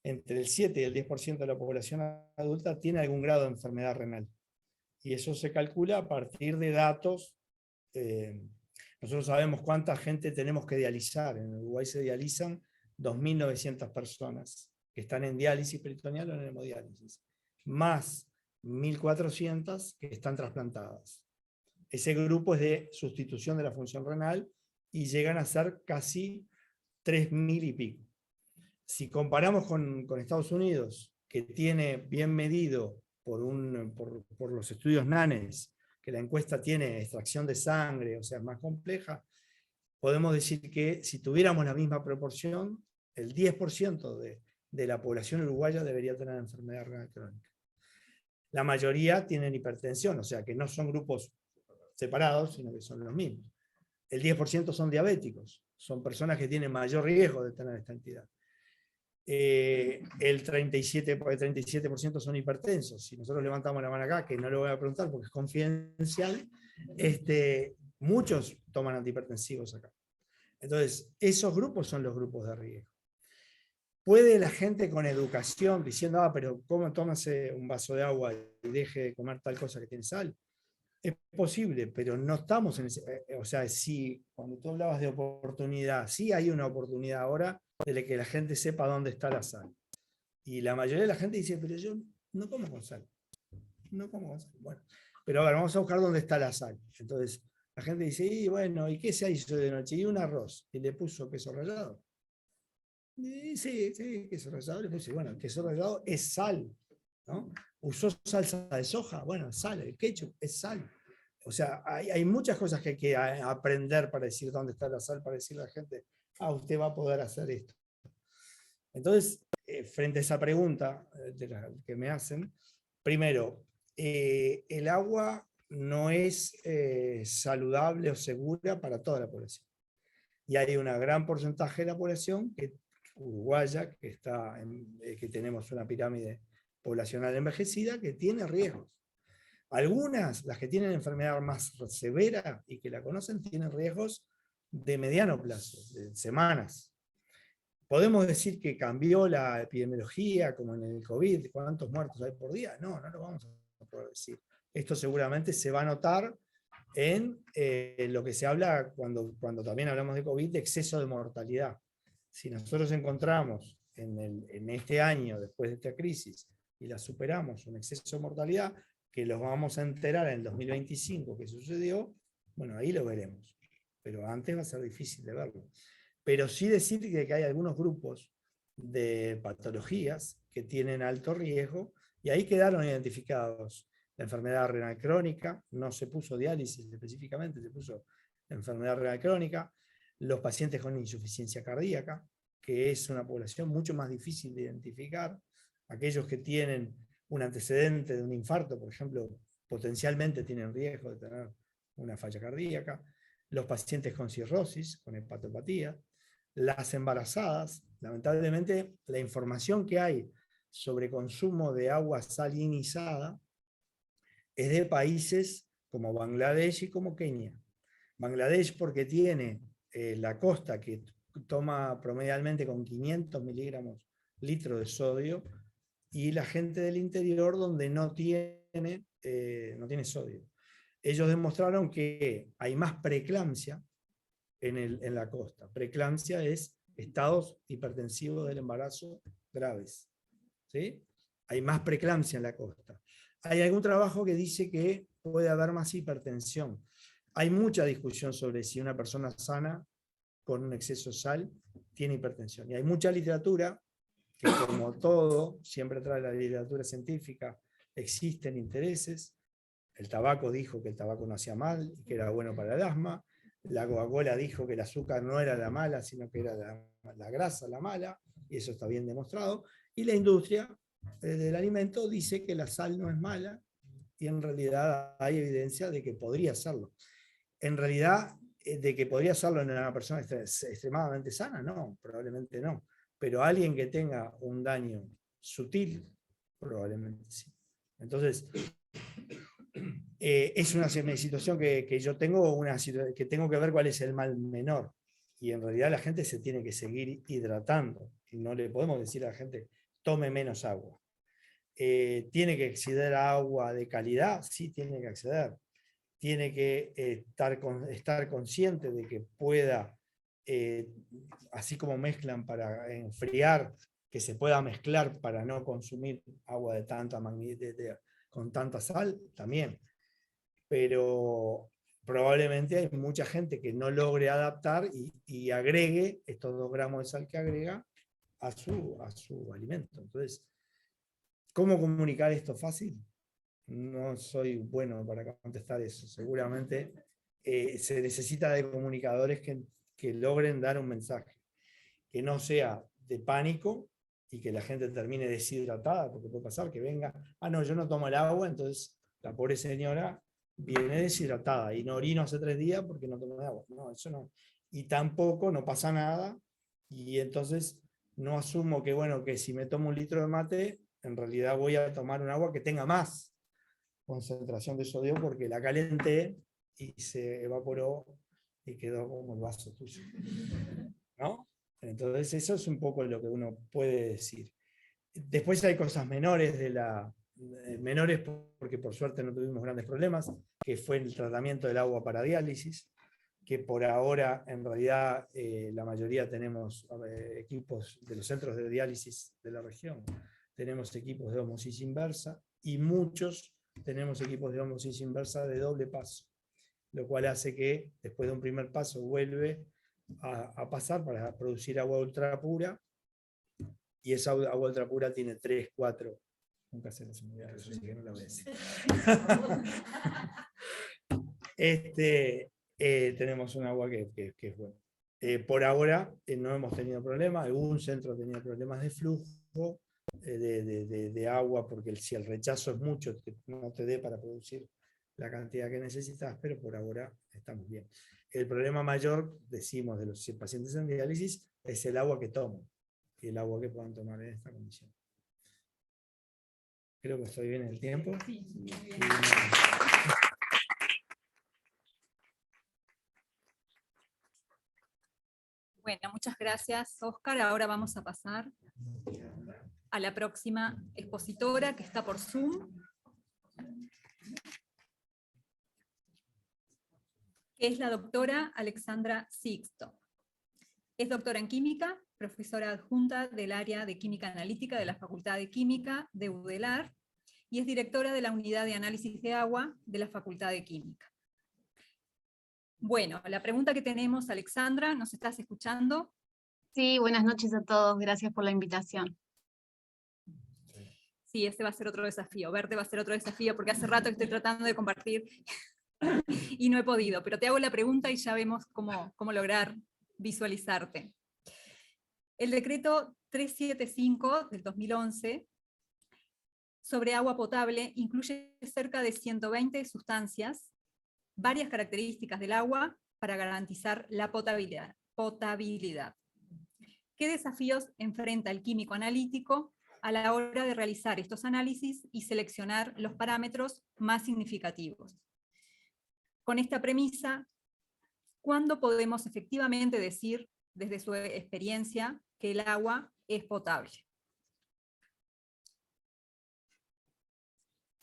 entre el 7 y el 10% de la población adulta tiene algún grado de enfermedad renal. Y eso se calcula a partir de datos. Nosotros sabemos cuánta gente tenemos que dializar. En Uruguay se dializan 2.900 personas que están en diálisis peritoneal o en hemodiálisis, más 1.400 que están trasplantadas. Ese grupo es de sustitución de la función renal y llegan a ser casi 3.000 y pico. Si comparamos con Estados Unidos, que tiene bien medido por los estudios NANES, que la encuesta tiene extracción de sangre, o sea, es más compleja, podemos decir que si tuviéramos la misma proporción, el 10% de la población uruguaya debería tener enfermedad renal crónica. La mayoría tienen hipertensión, o sea que no son grupos separados, sino que son los mismos. El 10% son diabéticos, son personas que tienen mayor riesgo de tener esta entidad. El 37% son hipertensos. Si nosotros levantamos la mano acá, que no lo voy a preguntar porque es confidencial, muchos toman antihipertensivos acá. Entonces, esos grupos son los grupos de riesgo. ¿Puede la gente con educación, diciendo, pero ¿cómo tómase un vaso de agua y deje de comer tal cosa que tiene sal? Es posible, pero no estamos en ese... O sea, sí, cuando tú hablabas de oportunidad, sí hay una oportunidad ahora de que la gente sepa dónde está la sal. Y la mayoría de la gente dice, pero yo no como con sal. No como con sal. Bueno, pero a ver, vamos a buscar dónde está la sal. Entonces, la gente dice, y bueno, ¿y qué se hizo de noche? Y un arroz, y le puso queso rallado. Y sí, queso rallado, le puse, bueno, el queso rallado es sal, ¿no? Usó salsa de soja, bueno, sal, el ketchup es sal. O sea, hay muchas cosas que hay que aprender para decir dónde está la sal, para decirle a la gente, usted va a poder hacer esto. Entonces, frente a esa pregunta que me hacen, primero, el agua no es saludable o segura para toda la población. Y hay un gran porcentaje de la población uruguaya, que tenemos una pirámide poblacional envejecida, que tiene riesgos. Algunas, las que tienen enfermedad más severa y que la conocen, tienen riesgos de mediano plazo, de semanas. ¿Podemos decir que cambió la epidemiología, como en el COVID, cuántos muertos hay por día? No, no lo vamos a poder decir. Esto seguramente se va a notar en lo que se habla cuando también hablamos de COVID, de exceso de mortalidad. Si nosotros encontramos en este año, después de esta crisis, y la superamos, un exceso de mortalidad, que los vamos a enterar en el 2025 que sucedió, bueno, ahí lo veremos. Pero antes va a ser difícil de verlo. Pero sí decir que hay algunos grupos de patologías que tienen alto riesgo, y ahí quedaron identificados. La enfermedad renal crónica, no se puso diálisis específicamente, se puso enfermedad renal crónica, los pacientes con insuficiencia cardíaca, que es una población mucho más difícil de identificar, aquellos que tienen un antecedente de un infarto, por ejemplo, potencialmente tienen riesgo de tener una falla cardíaca, los pacientes con cirrosis, con hepatopatía, las embarazadas. Lamentablemente, la información que hay sobre consumo de agua salinizada es de países como Bangladesh y como Kenia. Bangladesh porque tiene la costa que toma promedialmente con 500 miligramos litro de sodio, y la gente del interior donde no tiene sodio. Ellos demostraron que hay más preeclampsia en la costa. Preeclampsia es estados hipertensivos del embarazo graves. ¿Sí? Hay más preeclampsia en la costa. Hay algún trabajo que dice que puede haber más hipertensión. Hay mucha discusión sobre si una persona sana con un exceso de sal tiene hipertensión. Y hay mucha literatura que, como todo, siempre trae la literatura científica, existen intereses. El tabaco dijo que el tabaco no hacía mal y que era bueno para el asma. La Coca-Cola dijo que el azúcar no era la mala, sino que era la grasa la mala, y eso está bien demostrado. Y la industria del alimento dice que la sal no es mala, y en realidad hay evidencia de que podría serlo. En realidad, de que podría serlo en una persona extremadamente sana, no, probablemente no. Pero alguien que tenga un daño sutil, probablemente sí. Entonces, es una situación que yo tengo, que tengo que ver cuál es el mal menor. Y en realidad la gente se tiene que seguir hidratando. Y no le podemos decir a la gente, tome menos agua. ¿Tiene que acceder a agua de calidad? Sí, tiene que acceder. Tiene que estar consciente de que pueda, así como mezclan para enfriar, que se pueda mezclar para no consumir agua de tanta magnitud, con tanta sal, también. Pero probablemente hay mucha gente que no logre adaptar y agregue estos 2 gramos de sal que agrega a su alimento. Entonces, ¿cómo comunicar esto fácil? No soy bueno para contestar eso. Seguramente se necesita de comunicadores que logren dar un mensaje, que no sea de pánico y que la gente termine deshidratada, porque puede pasar que venga, no, yo no tomo el agua, entonces la pobre señora viene deshidratada y no orino hace 3 días porque no tomo agua. No, eso no. Y tampoco no pasa nada, y entonces no asumo que, bueno, que si me tomo 1 litro de mate, en realidad voy a tomar un agua que tenga más concentración de sodio porque la calenté y se evaporó y quedó como el vaso tuyo, ¿no? Entonces eso es un poco lo que uno puede decir. Después hay cosas menores menores porque por suerte no tuvimos grandes problemas, que fue el tratamiento del agua para diálisis, que por ahora en realidad la mayoría tenemos equipos de los centros de diálisis de la región, tenemos equipos de ósmosis inversa y muchos tenemos equipos de ósmosis inversa de doble paso, lo cual hace que después de un primer paso vuelve a pasar para producir agua ultra pura, y esa agua ultra pura tiene 3, 4, nunca se nos olvida eso, así que no la voy a decir. Tenemos un agua que es buena. Por ahora no hemos tenido problemas, algún centro ha tenido problemas de flujo, de agua, porque si el rechazo es mucho, no te dé para producir la cantidad que necesitas, pero por ahora estamos bien. El problema mayor, decimos, de los pacientes en diálisis es el agua que toman y el agua que puedan tomar en esta condición. Creo que estoy bien en el tiempo. Sí. Bueno, muchas gracias, Óscar. Ahora vamos a pasar a la próxima expositora que está por Zoom, que es la doctora Alexandra Sixto. Es doctora en química, profesora adjunta del área de química analítica de la Facultad de Química de UDELAR y es directora de la unidad de análisis de agua de la Facultad de Química. Bueno, la pregunta que tenemos, Alexandra, ¿nos estás escuchando? Sí, buenas noches a todos, gracias por la invitación. Sí, ese va a ser otro desafío, verte va a ser otro desafío, porque hace rato que estoy tratando de compartir y no he podido, pero te hago la pregunta y ya vemos cómo lograr visualizarte. El decreto 375 del 2011 sobre agua potable incluye cerca de 120 sustancias, varias características del agua para garantizar la potabilidad. ¿Qué desafíos enfrenta el químico analítico a la hora de realizar estos análisis y seleccionar los parámetros más significativos? Con esta premisa, ¿cuándo podemos efectivamente decir, desde su experiencia, que el agua es potable?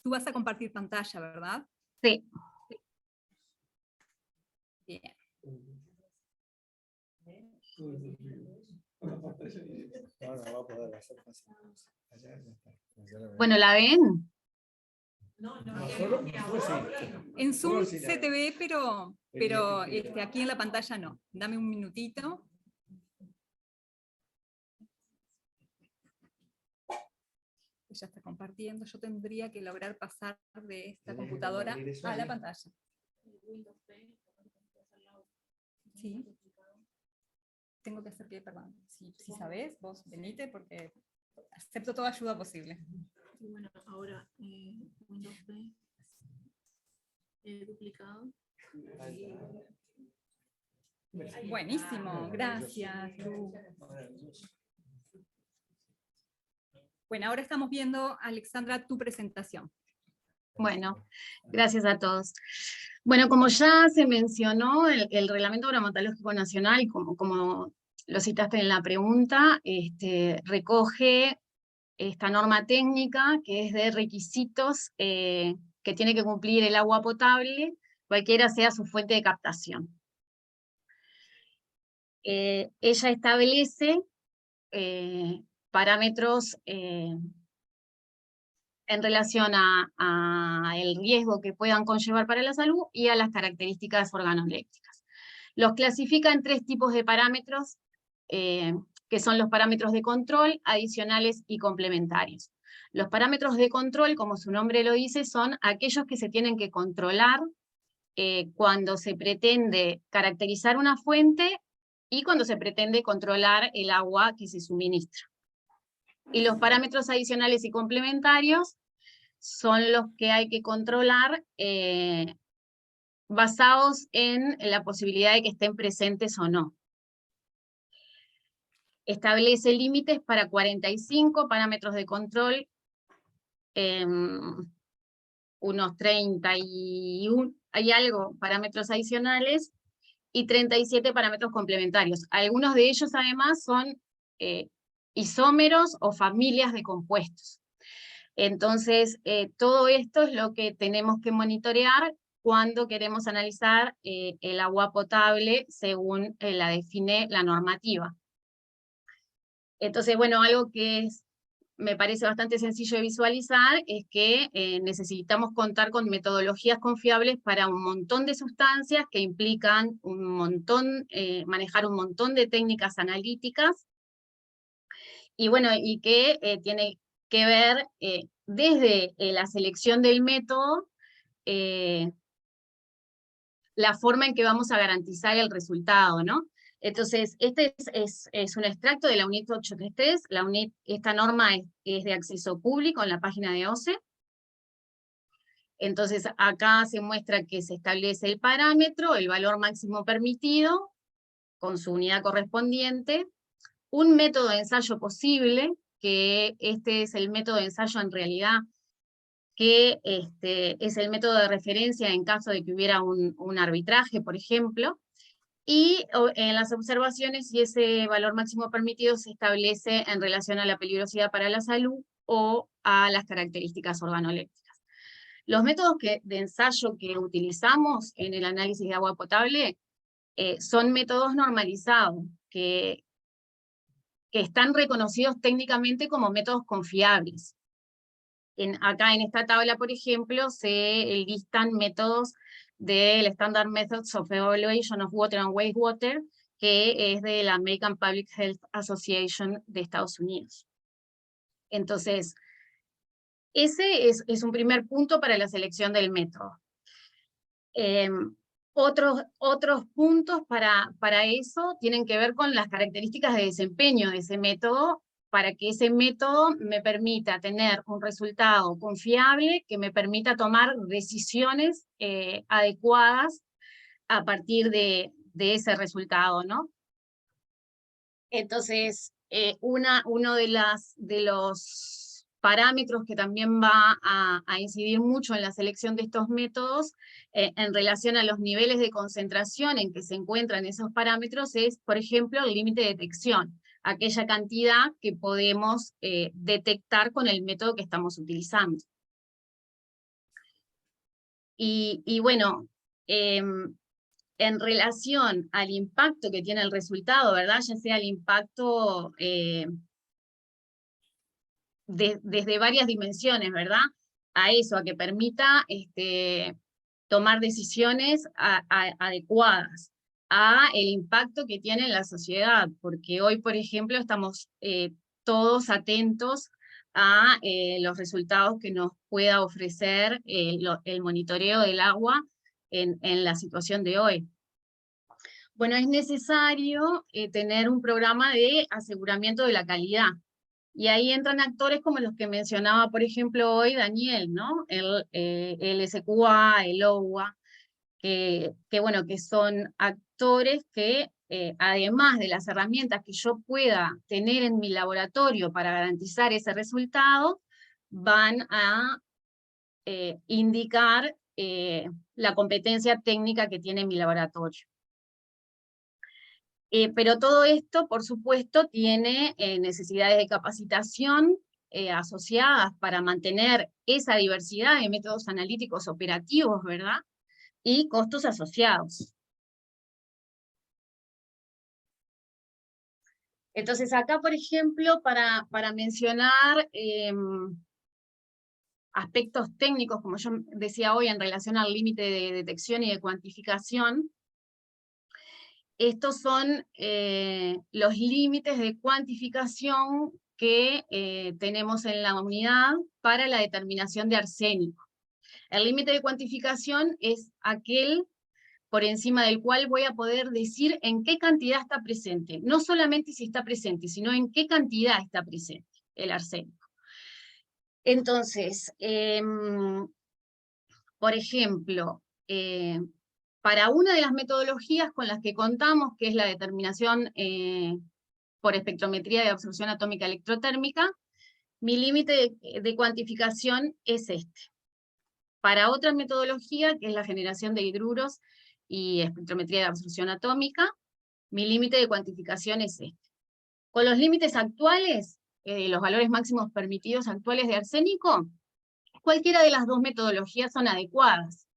Tú vas a compartir pantalla, ¿verdad? Sí. Bien. Bueno, ¿la ven? En Zoom se te ve, pero aquí en la pantalla no. Dame un minutito. Ya está compartiendo. Yo tendría que lograr pasar de esta computadora a la pantalla. Sí. Tengo que hacer que, perdón, si sabes, vos venite porque acepto toda ayuda posible. Y bueno, ahora Windows B duplicado. Buenísimo, gracias, Lu. Bueno, ahora estamos viendo, Alexandra, tu presentación. Bueno, gracias a todos. Bueno, como ya se mencionó, el Reglamento Bromatológico Nacional, como lo citaste en la pregunta, recoge esta norma técnica que es de requisitos que tiene que cumplir el agua potable, cualquiera sea su fuente de captación. Ella establece parámetros en relación a el riesgo que puedan conllevar para la salud y a las características organolépticas. Los clasifica en 3 tipos de parámetros, que son los parámetros de control, adicionales y complementarios. Los parámetros de control, como su nombre lo dice, son aquellos que se tienen que controlar cuando se pretende caracterizar una fuente y cuando se pretende controlar el agua que se suministra. Y los parámetros adicionales y complementarios son los que hay que controlar basados en la posibilidad de que estén presentes o no. Establece límites para 45 parámetros de control, unos 31, hay algo, parámetros adicionales, y 37 parámetros complementarios. Algunos de ellos además son isómeros o familias de compuestos. Entonces, todo esto es lo que tenemos que monitorear cuando queremos analizar el agua potable según la define la normativa. Entonces, bueno, algo que me parece bastante sencillo de visualizar es que necesitamos contar con metodologías confiables para un montón de sustancias que implican un montón, manejar un montón de técnicas analíticas, y bueno, y que tiene que ver desde la selección del método, la forma en que vamos a garantizar el resultado, ¿no? Entonces, este es un extracto de la UNIT 833, esta norma es de acceso público en la página de OCE. Entonces, acá se muestra que se establece el parámetro, el valor máximo permitido, con su unidad correspondiente, un método de ensayo posible, que este es el método de ensayo en realidad, que es el método de referencia en caso de que hubiera un arbitraje, por ejemplo, y en las observaciones si ese valor máximo permitido se establece en relación a la peligrosidad para la salud o a las características organolépticas. Los métodos de ensayo que utilizamos en el análisis de agua potable son métodos normalizados, que están reconocidos técnicamente como métodos confiables. Acá en esta tabla, por ejemplo, se listan métodos del Standard Methods of Evaluation of Water and Wastewater, que es de la American Public Health Association de Estados Unidos. Entonces, ese es un primer punto para la selección del método. Otros puntos para eso tienen que ver con las características de desempeño de ese método, para que ese método me permita tener un resultado confiable, que me permita tomar decisiones adecuadas a partir de ese resultado, ¿no? Entonces, uno de los parámetros que también va a incidir mucho en la selección de estos métodos, en relación a los niveles de concentración en que se encuentran esos parámetros, es, por ejemplo, el límite de detección, aquella cantidad que podemos detectar con el método que estamos utilizando. Y bueno, en relación al impacto que tiene el resultado, ¿verdad? Ya sea el impacto desde varias dimensiones, ¿verdad? A eso, a que permita tomar decisiones adecuadas a el impacto que tiene en la sociedad, porque hoy, por ejemplo, estamos todos atentos a los resultados que nos pueda ofrecer el monitoreo del agua en la situación de hoy. Bueno, es necesario tener un programa de aseguramiento de la calidad, y ahí entran actores como los que mencionaba, por ejemplo, hoy Daniel, ¿no? El SQA, el OUA, que bueno, que son actores que, además de las herramientas que yo pueda tener en mi laboratorio para garantizar ese resultado, van a indicar la competencia técnica que tiene mi laboratorio. Pero todo esto, por supuesto, tiene necesidades de capacitación asociadas para mantener esa diversidad de métodos analíticos operativos, ¿verdad? Y costos asociados. Entonces acá, por ejemplo, para mencionar aspectos técnicos, como yo decía hoy, en relación al límite de detección y de cuantificación, estos son los límites de cuantificación que tenemos en la unidad para la determinación de arsénico. El límite de cuantificación es aquel por encima del cual voy a poder decir en qué cantidad está presente. No solamente si está presente, sino en qué cantidad está presente el arsénico. Entonces, por ejemplo, para una de las metodologías con las que contamos, que es la determinación por espectrometría de absorción atómica electrotérmica, mi límite de cuantificación es este. Para otra metodología, que es la generación de hidruros y espectrometría de absorción atómica, mi límite de cuantificación es este. Con los límites actuales, los valores máximos permitidos actuales de arsénico, cualquiera de las dos metodologías son adecuadas,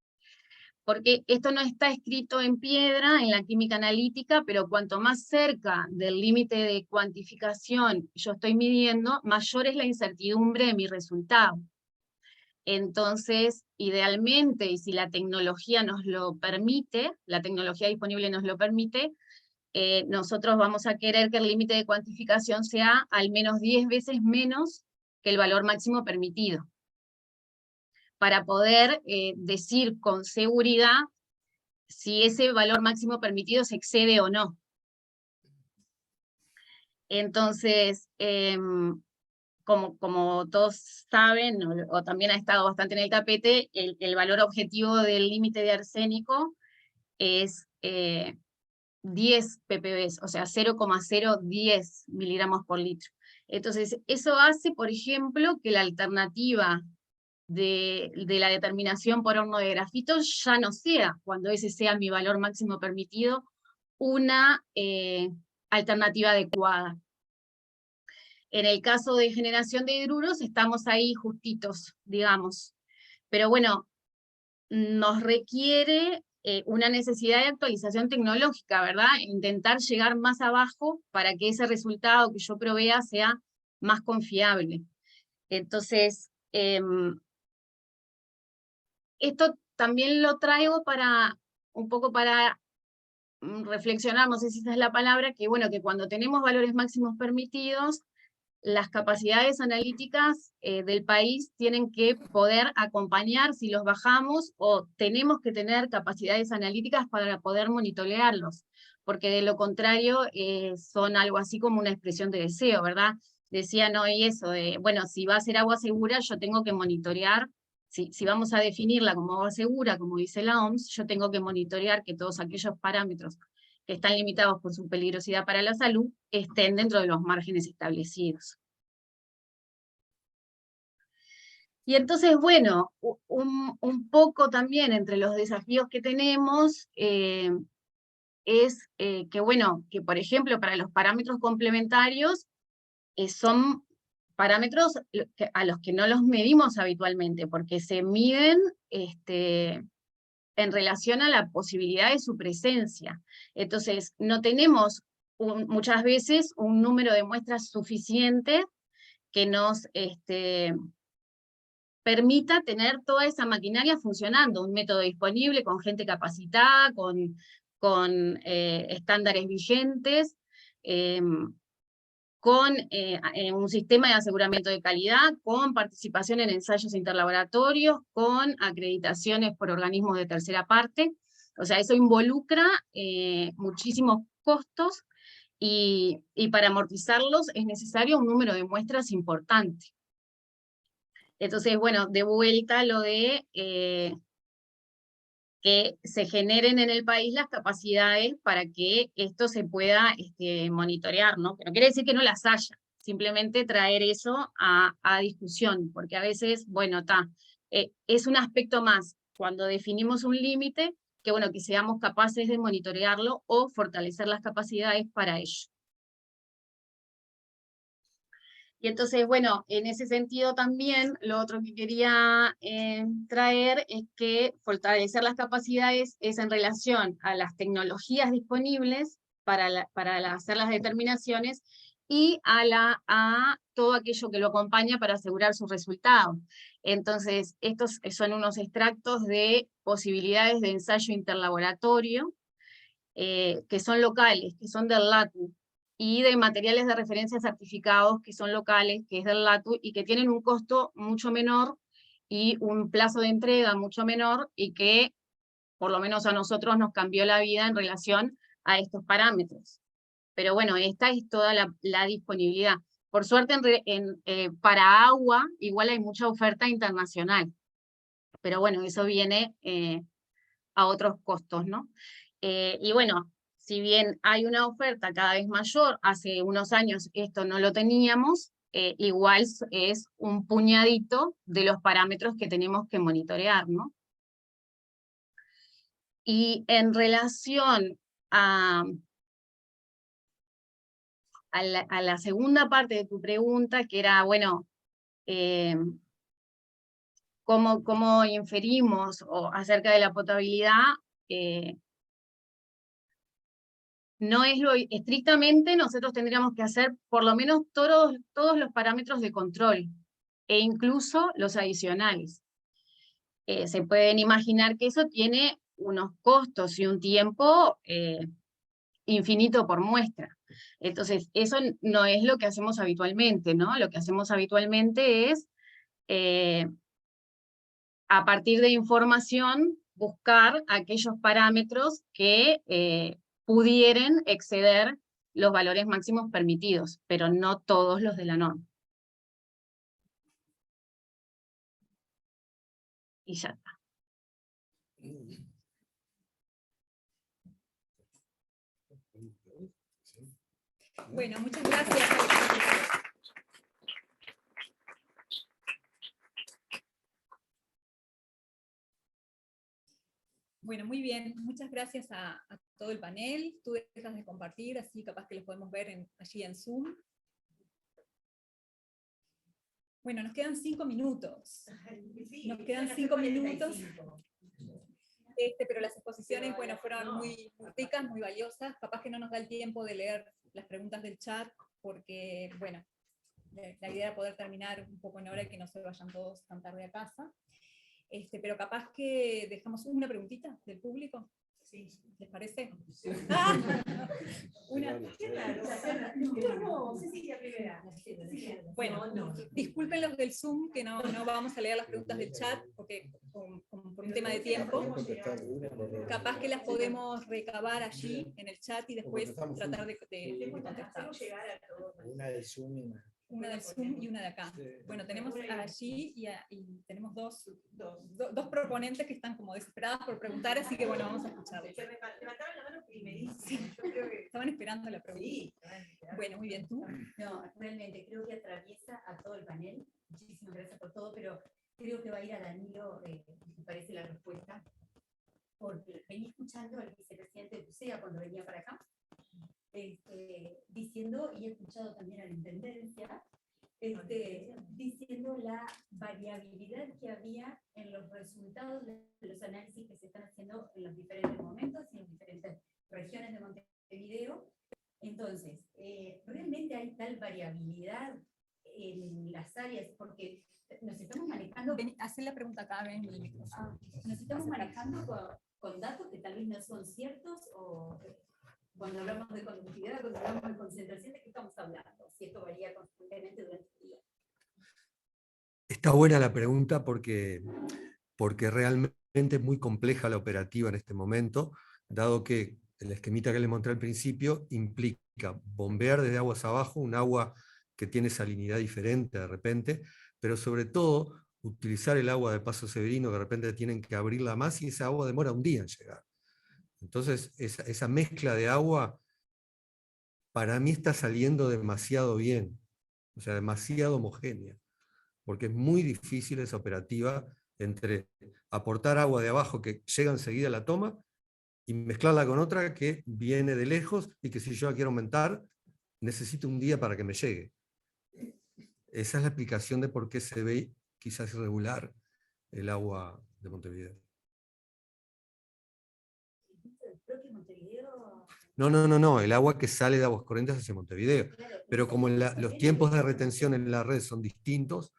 porque esto no está escrito en piedra en la química analítica, pero cuanto más cerca del límite de cuantificación yo estoy midiendo, mayor es la incertidumbre de mi resultado. Entonces, idealmente, y si la tecnología nos lo permite, la tecnología disponible nos lo permite, nosotros vamos a querer que el límite de cuantificación sea al menos 10 veces menos que el valor máximo permitido, para poder decir con seguridad si ese valor máximo permitido se excede o no. Entonces, como todos saben, o también ha estado bastante en el tapete, el valor objetivo del límite de arsénico es 10 ppb, o sea, 0,010 miligramos por litro. Entonces, eso hace, por ejemplo, que la alternativa de la determinación por horno de grafito ya no sea, cuando ese sea mi valor máximo permitido, una alternativa adecuada. En el caso de generación de hidruros estamos ahí justitos, digamos. Pero bueno, nos requiere una necesidad de actualización tecnológica, ¿verdad? Intentar llegar más abajo para que ese resultado que yo provea sea más confiable. Entonces, esto también lo traigo un poco para reflexionar, no sé si esa es la palabra, que bueno, que cuando tenemos valores máximos permitidos, las capacidades analíticas del país tienen que poder acompañar si los bajamos, o tenemos que tener capacidades analíticas para poder monitorearlos, porque de lo contrario son algo así como una expresión de deseo, ¿verdad? Decían hoy eso, bueno, si va a ser agua segura, yo tengo que monitorear, si vamos a definirla como agua segura, como dice la OMS, yo tengo que monitorear que todos aquellos parámetros que están limitados por su peligrosidad para la salud, estén dentro de los márgenes establecidos. Y entonces, bueno, un poco también entre los desafíos que tenemos es que, bueno, que por ejemplo para los parámetros complementarios son parámetros a los que no los medimos habitualmente, porque se miden en relación a la posibilidad de su presencia. Entonces, no tenemos muchas veces un número de muestras suficiente que nos permita tener toda esa maquinaria funcionando, un método disponible, con gente capacitada, con estándares vigentes, con un sistema de aseguramiento de calidad, con participación en ensayos interlaboratorios, con acreditaciones por organismos de tercera parte. O sea, eso involucra muchísimos costos, y para amortizarlos es necesario un número de muestras importante. Entonces, bueno, de vuelta lo de que se generen en el país las capacidades para que esto se pueda monitorear, ¿no? Pero no quiere decir que no las haya, simplemente traer eso a discusión, porque a veces, bueno, es un aspecto más cuando definimos un límite, que bueno, que seamos capaces de monitorearlo o fortalecer las capacidades para ello. Y entonces, bueno, en ese sentido también, lo otro que quería traer es que fortalecer las capacidades es en relación a las tecnologías disponibles para hacer las determinaciones, y a todo aquello que lo acompaña para asegurar sus resultados. Entonces, estos son unos extractos de posibilidades de ensayo interlaboratorio, que son locales, que son del LATU, y de materiales de referencia certificados que son locales, que es del LATU, y que tienen un costo mucho menor y un plazo de entrega mucho menor, y que por lo menos a nosotros nos cambió la vida en relación a estos parámetros. Pero bueno, esta es toda la disponibilidad. Por suerte, para agua, igual hay mucha oferta internacional, pero bueno, eso viene a otros costos, ¿no? Y bueno, si bien hay una oferta cada vez mayor, hace unos años esto no lo teníamos, igual es un puñadito de los parámetros que tenemos que monitorear, ¿no? Y en relación a la segunda parte de tu pregunta, que era, bueno, ¿cómo inferimos acerca de la potabilidad? No es estrictamente, nosotros tendríamos que hacer por lo menos todos los parámetros de control, e incluso los adicionales. Se pueden imaginar que eso tiene unos costos y un tiempo infinito por muestra. Entonces, eso no es lo que hacemos habitualmente, ¿no? Lo que hacemos habitualmente es, a partir de información, buscar aquellos parámetros que pudieran exceder los valores máximos permitidos, pero no todos los de la norma. Y ya está. Bueno, muchas gracias. Bueno, muy bien. Muchas gracias a todo el panel. Tú dejas de compartir, así capaz que los podemos ver allí en Zoom. Bueno, nos quedan 5 minutos. Nos quedan 5 minutos. Pero las exposiciones, bueno, fueron muy ricas, muy valiosas. Capaz que no nos da el tiempo de leer las preguntas del chat, porque, bueno, la idea era poder terminar un poco en hora y que no se vayan todos tan tarde a casa. Pero capaz que dejamos una preguntita del público. Sí. ¿Les parece? Sí. Una. No, Cecilia primera. Bueno, disculpen los del Zoom, que no vamos a leer las preguntas del chat, porque por un tema de tiempo. Capaz que las podemos recabar allí en el chat y después tratar de contestar. Una del Zoom y una del Zoom y una de acá. Bueno, tenemos allí y tenemos dos proponentes que están como desesperadas por preguntar, así que bueno, vamos a escucharles. Levantaron la mano primerísimo. Sí, yo creo que estaban esperando la pregunta. Sí, bueno, muy bien, ¿tú? No, realmente creo que atraviesa a todo el panel. Muchísimas gracias por todo, pero creo que va a ir a Danilo, me parece la respuesta, porque venía escuchando al vicepresidente de UCEA cuando venía para acá, diciendo, y he escuchado también a la intendencia, diciendo la variabilidad que había en los resultados de los análisis que se están haciendo en los diferentes momentos y en diferentes regiones de Montevideo. Entonces, ¿realmente hay tal variabilidad en las áreas, porque nos estamos manejando... Hacé la pregunta acá, ven el micrófono. Nos estamos manejando con datos que tal vez no son ciertos, o cuando hablamos de conductividad, cuando hablamos de concentración, ¿de qué estamos hablando? Si esto varía constantemente durante el día. Está buena la pregunta porque realmente es muy compleja la operativa en este momento, dado que el esquemita que les mostré al principio implica bombear desde aguas abajo, un agua que tiene salinidad diferente de repente, pero sobre todo utilizar el agua de Paso Severino, que de repente tienen que abrirla más y esa agua demora un día en llegar. Entonces esa mezcla de agua para mí está saliendo demasiado bien, o sea, demasiado homogénea, porque es muy difícil esa operativa entre aportar agua de abajo que llega enseguida a la toma y mezclarla con otra que viene de lejos y que si yo la quiero aumentar, necesito un día para que me llegue. Esa es la explicación de por qué se ve quizás irregular el agua de Montevideo. No, el agua que sale de Aguascorrientes hacia Montevideo. Pero como los tiempos de retención en la red son distintos,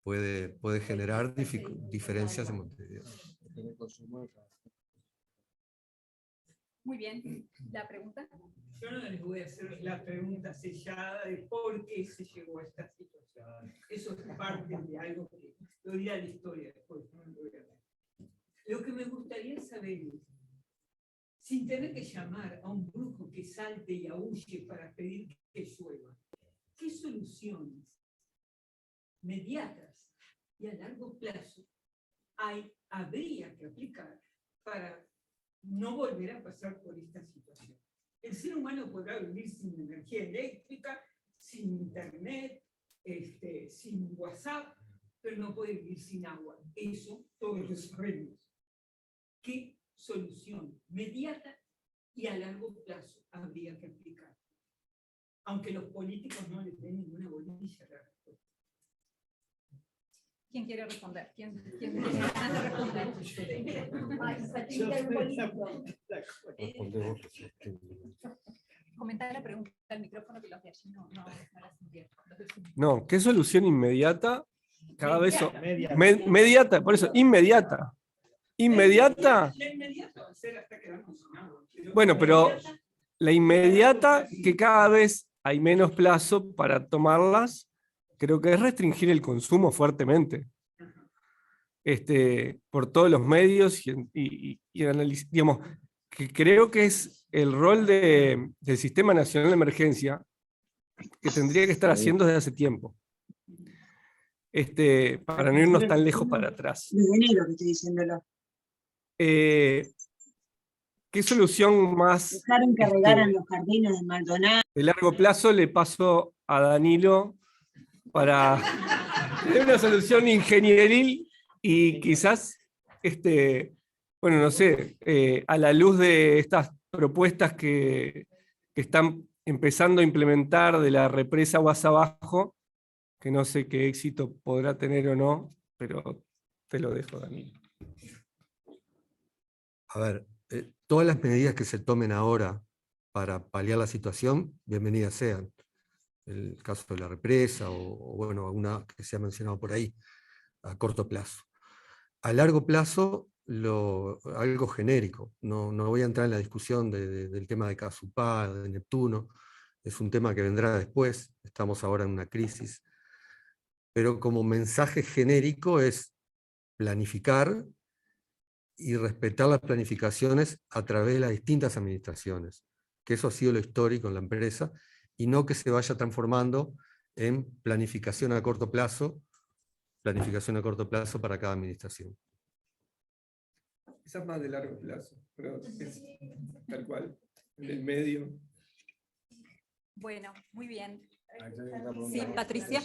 puede generar diferencias en Montevideo. Muy bien, ¿la pregunta? Yo no les voy a hacer la pregunta sellada de por qué se llegó a esta situación. Eso es parte de algo que lo dirá la historia después. Lo que me gustaría saber es, sin tener que llamar a un brujo que salte y aúlle para pedir que llueva, ¿qué soluciones mediatas y a largo plazo habría que aplicar para no volver a pasar por esta situación? El ser humano podrá vivir sin energía eléctrica, sin internet, sin WhatsApp, pero no puede vivir sin agua. Eso todos lo sabemos. ¿Qué solución mediata y a largo plazo habría que aplicar? Aunque los políticos no les den ninguna bolilla a la respuesta. ¿Quién quiere responder? ¿Quién quiere responder? Comentar la pregunta al micrófono que los de allí no la sintieron. No, ¿qué solución inmediata? Cada vez Mediata. mediata, por eso, inmediata. Inmediata. La inmediata va a ser hasta quedarnos sin agua. Bueno, pero la inmediata, que cada vez hay menos plazo para tomarlas, creo que es restringir el consumo fuertemente. Por todos los medios y digamos, que creo que es el rol del Sistema Nacional de Emergencia que tendría que estar haciendo desde hace tiempo. Para no irnos tan lejos para atrás. Desde enero que estoy diciéndolo. ¿Qué solución más Dejaron que regaran los jardines de Maldonado. de largo plazo le paso a Danilo para tener una solución ingenieril y quizás, bueno, no sé, a la luz de estas propuestas que están empezando a implementar de la represa aguas abajo, que no sé qué éxito podrá tener o no, pero te lo dejo, Danilo. A ver, todas las medidas que se tomen ahora para paliar la situación, bienvenidas sean. El caso de la represa o bueno, alguna que se ha mencionado por ahí, a corto plazo. A largo plazo, algo genérico. No voy a entrar en la discusión del tema de Casupá, de Neptuno, es un tema que vendrá después, estamos ahora en una crisis. Pero como mensaje genérico es planificar y respetar las planificaciones a través de las distintas administraciones, que eso ha sido lo histórico en la empresa, y no que se vaya transformando en planificación a corto plazo para cada administración. Esa es más de largo plazo, pero es tal cual, en el medio. Bueno, muy bien. Sí, Patricia.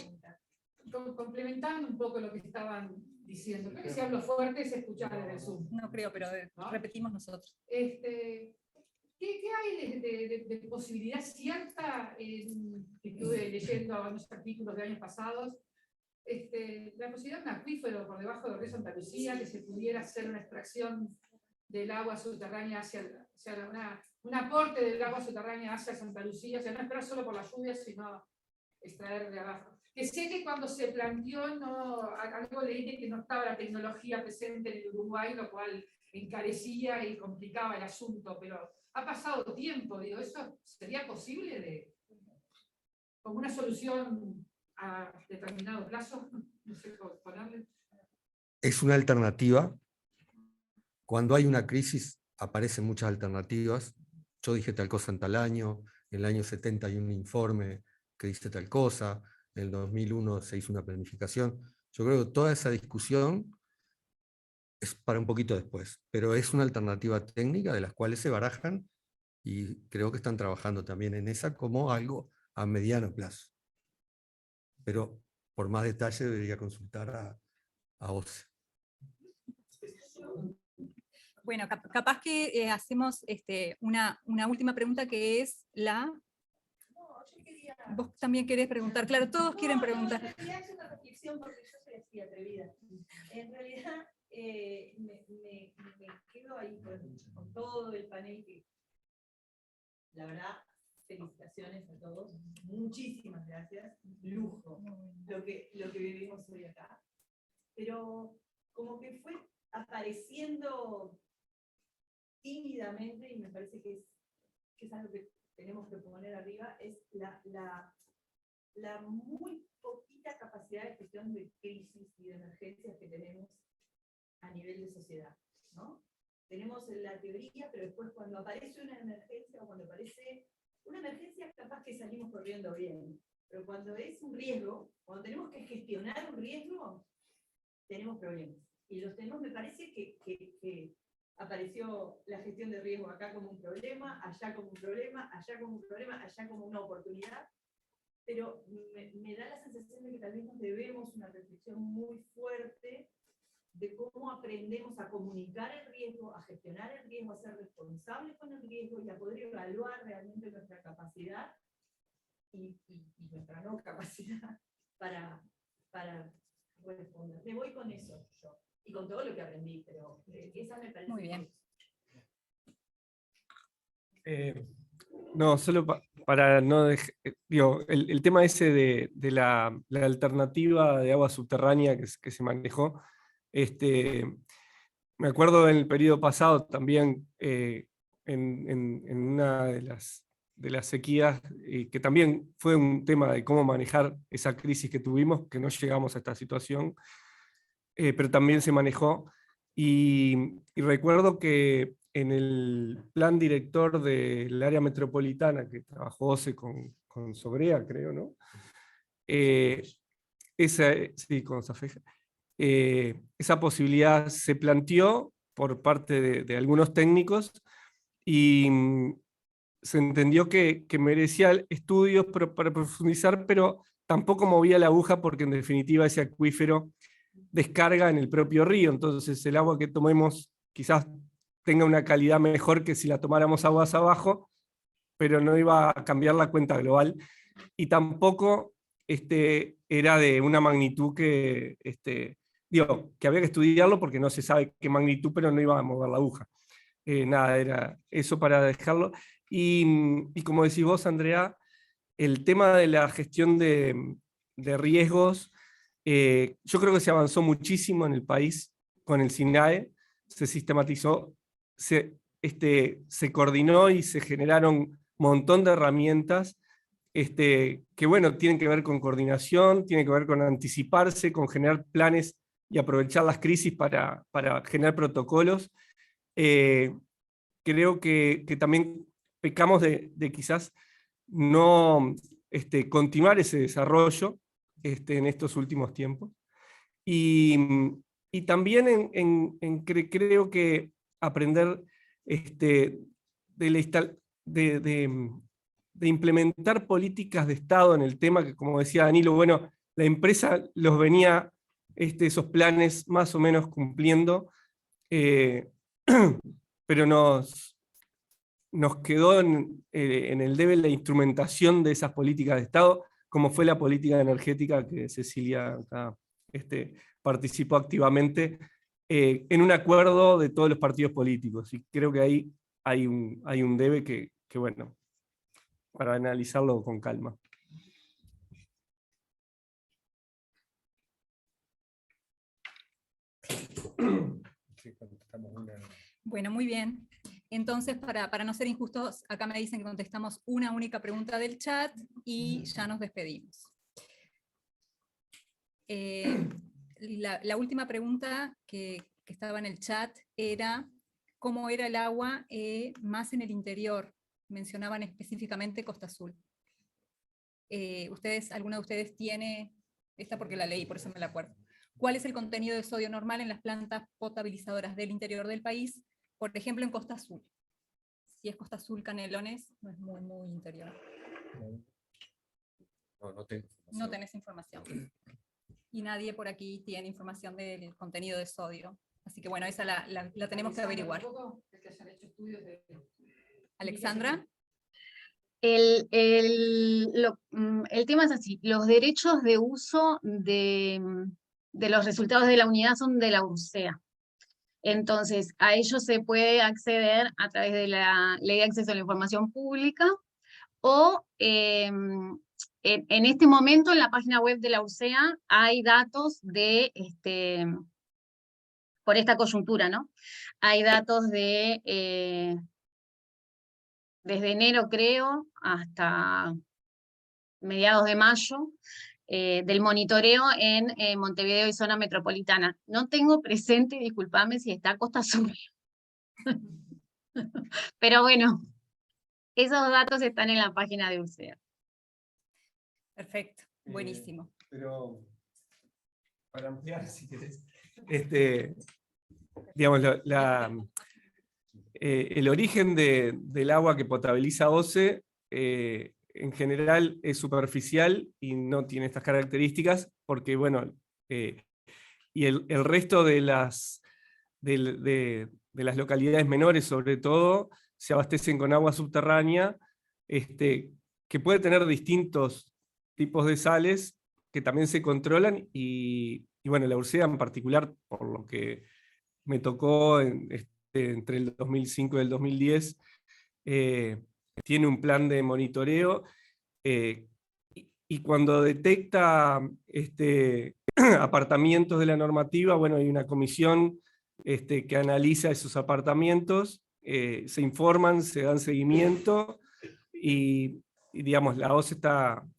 Complementando un poco lo que estaban diciendo, creo que si hablo fuerte se escucha desde el Zoom. No creo, pero repetimos nosotros. ¿Qué hay de posibilidad cierta, que estuve leyendo unos artículos de años pasados, la posibilidad de un acuífero por debajo del río Santa Lucía, que se pudiera hacer una extracción del agua subterránea hacia un aporte del agua subterránea hacia Santa Lucía, o sea, no esperar solo por la lluvia, sino extraer de abajo. Que sé que cuando se planteó, algo leí de que no estaba la tecnología presente en el Uruguay, lo cual encarecía y complicaba el asunto, pero ha pasado tiempo, digo, ¿eso sería posible como una solución a determinado plazo? No sé cómo ponerle. Es una alternativa. Cuando hay una crisis aparecen muchas alternativas. Yo dije tal cosa en tal año, en el año 70 hay un informe que dice tal cosa, en el 2001 se hizo una planificación. Yo creo que toda esa discusión es para un poquito después, pero es una alternativa técnica de las cuales se barajan y creo que están trabajando también en esa como algo a mediano plazo. Pero por más detalle debería consultar a OCE. Bueno, capaz que hacemos una última pregunta que es la... Vos también querés preguntar, claro, todos quieren preguntar. En realidad es una reflexión porque yo soy así atrevida. En realidad me quedo ahí con todo el panel que, la verdad, felicitaciones a todos, muchísimas gracias, lujo lo que vivimos hoy acá. Pero como que fue apareciendo tímidamente, y me parece que es algo que tenemos que poner arriba, es la muy poquita capacidad de gestión de crisis y de emergencias que tenemos a nivel de sociedad, ¿no? Tenemos la teoría, pero después cuando aparece una emergencia, o cuando aparece una emergencia, capaz que salimos corriendo bien, pero cuando es un riesgo, cuando tenemos que gestionar un riesgo, tenemos problemas. Y los tenemos, me parece que apareció la gestión de riesgo acá como un problema, allá como un problema, allá como un problema, allá como una oportunidad, pero me da la sensación de que tal vez nos debemos una reflexión muy fuerte de cómo aprendemos a comunicar el riesgo, a gestionar el riesgo, a ser responsables con el riesgo y a poder evaluar realmente nuestra capacidad y nuestra no capacidad para responder. Me voy con eso yo, y con todo lo que aprendí, pero esa me parece. Muy bien. No, solo para no dejar, digo, el tema ese de la alternativa de agua subterránea que se manejó, me acuerdo en el periodo pasado también, en una de las sequías, que también fue un tema de cómo manejar esa crisis que tuvimos, que no llegamos a esta situación, pero también se manejó. Y recuerdo que en el plan director del área metropolitana, que trabajó OCE con Sobrea, creo, ¿no? Sí, con Safeja. Esa posibilidad se planteó por parte de algunos técnicos y se entendió que merecía estudios para profundizar, pero tampoco movía la aguja porque en definitiva ese acuífero descarga en el propio río, entonces el agua que tomemos quizás tenga una calidad mejor que si la tomáramos aguas abajo, pero no iba a cambiar la cuenta global, y tampoco era de una magnitud que, que había que estudiarlo porque no se sabe qué magnitud, pero no iba a mover la aguja. Nada, era eso para dejarlo. Y como decís vos, Andrea, el tema de la gestión de riesgos, yo creo que se avanzó muchísimo en el país con el SINAE, se sistematizó, se coordinó y se generaron un montón de herramientas que, bueno, tienen que ver con coordinación, tienen que ver con anticiparse, con generar planes y aprovechar las crisis para generar protocolos. Creo que también pecamos de quizás no continuar ese desarrollo en estos últimos tiempos. Y también creo que aprender de implementar políticas de Estado en el tema, que como decía Danilo, bueno, la empresa los venía esos planes más o menos cumpliendo, pero nos quedó en el debe la instrumentación de esas políticas de Estado, como fue la política energética que Cecilia acá, participó activamente en un acuerdo de todos los partidos políticos. Y creo que ahí hay un debe que, bueno, para analizarlo con calma. Bueno, muy bien. Entonces, para no ser injustos, acá me dicen que contestamos una única pregunta del chat y ya nos despedimos. La última pregunta que estaba en el chat era cómo era el agua más en el interior. Mencionaban específicamente Costa Azul. ¿Alguno de ustedes tiene, esta porque la leí, por eso me la acuerdo? ¿Cuál es el contenido de sodio normal en las plantas potabilizadoras del interior del país? Por ejemplo, en Costa Azul. Si es Costa Azul, Canelones, no es muy, muy interior. No tenés información. Y nadie por aquí tiene información del contenido de sodio. Así que bueno, esa la tenemos que averiguar. Alexandra. El tema es así, los derechos de uso de los resultados de la unidad son de la URSEA. Entonces, a ellos se puede acceder a través de la Ley de Acceso a la Información Pública, o en este momento en la página web de la URSEA hay datos de, por esta coyuntura, ¿no? Hay datos de desde enero, creo, hasta mediados de mayo, del monitoreo en Montevideo y zona metropolitana. No tengo presente, discúlpame si está Costa Azul. Pero bueno, esos datos están en la página de URSEA. Perfecto, buenísimo. Pero para ampliar, si querés, digamos, el origen del agua que potabiliza OCE en general es superficial y no tiene estas características, porque bueno, y el resto de las localidades menores, sobre todo, se abastecen con agua subterránea, que puede tener distintos tipos de sales que también se controlan, y bueno, la URSEA en particular, por lo que me tocó entre el 2005 y el 2010, tiene un plan de monitoreo, y cuando detecta apartamientos de la normativa, bueno, hay una comisión que analiza esos apartamientos, se informan, se dan seguimiento, y digamos, la OCE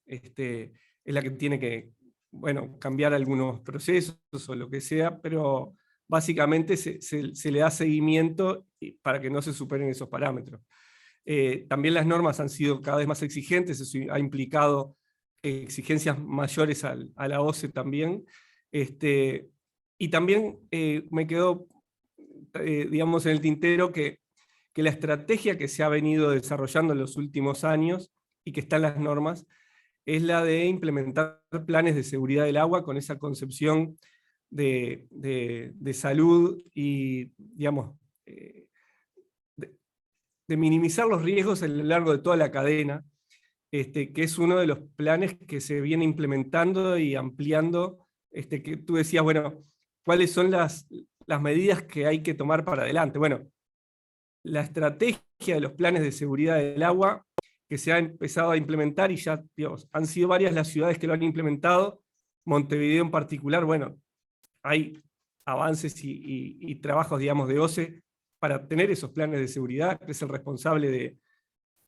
es la que tiene que, bueno, cambiar algunos procesos o lo que sea, pero básicamente se le da seguimiento para que no se superen esos parámetros. También las normas han sido cada vez más exigentes, eso ha implicado exigencias mayores a la OCE también, y también me quedó, digamos, en el tintero que la estrategia que se ha venido desarrollando en los últimos años y que está en las normas es la de implementar planes de seguridad del agua con esa concepción de salud y, digamos, de minimizar los riesgos a lo largo de toda la cadena, que es uno de los planes que se viene implementando y ampliando, que tú decías, bueno, ¿cuáles son las medidas que hay que tomar para adelante? Bueno, la estrategia de los planes de seguridad del agua que se ha empezado a implementar, y ya, digamos, han sido varias las ciudades que lo han implementado, Montevideo en particular, bueno, hay avances y trabajos, digamos, de OCE para tener esos planes de seguridad, que es el responsable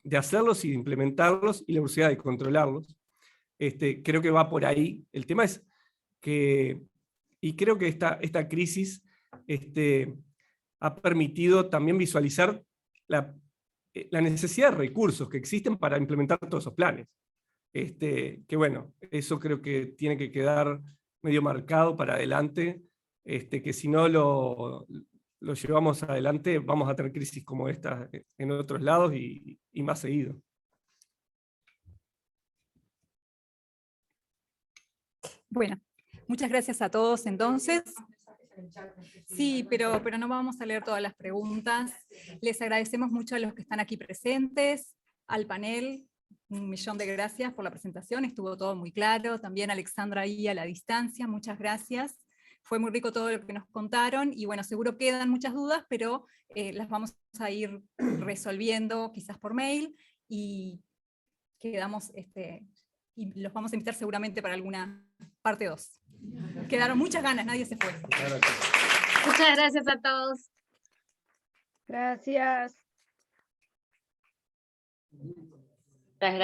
de hacerlos y de implementarlos, y la URSEA de controlarlos. Creo que va por ahí. El tema es que, y creo que esta crisis ha permitido también visualizar la necesidad de recursos que existen para implementar todos esos planes. Que bueno, eso creo que tiene que quedar medio marcado para adelante, que si no lo llevamos adelante, vamos a tener crisis como esta en otros lados y más seguido. Bueno, muchas gracias a todos entonces. Sí, pero no vamos a leer todas las preguntas. Les agradecemos mucho a los que están aquí presentes, al panel, 1.000.000 de gracias por la presentación, estuvo todo muy claro, también Alexandra ahí a la distancia, muchas gracias. Fue muy rico todo lo que nos contaron, y bueno, seguro quedan muchas dudas, pero las vamos a ir resolviendo quizás por mail, y quedamos, y los vamos a invitar seguramente para alguna parte 2. Quedaron muchas ganas, nadie se fue. Muchas gracias a todos. Gracias. Muchas gracias.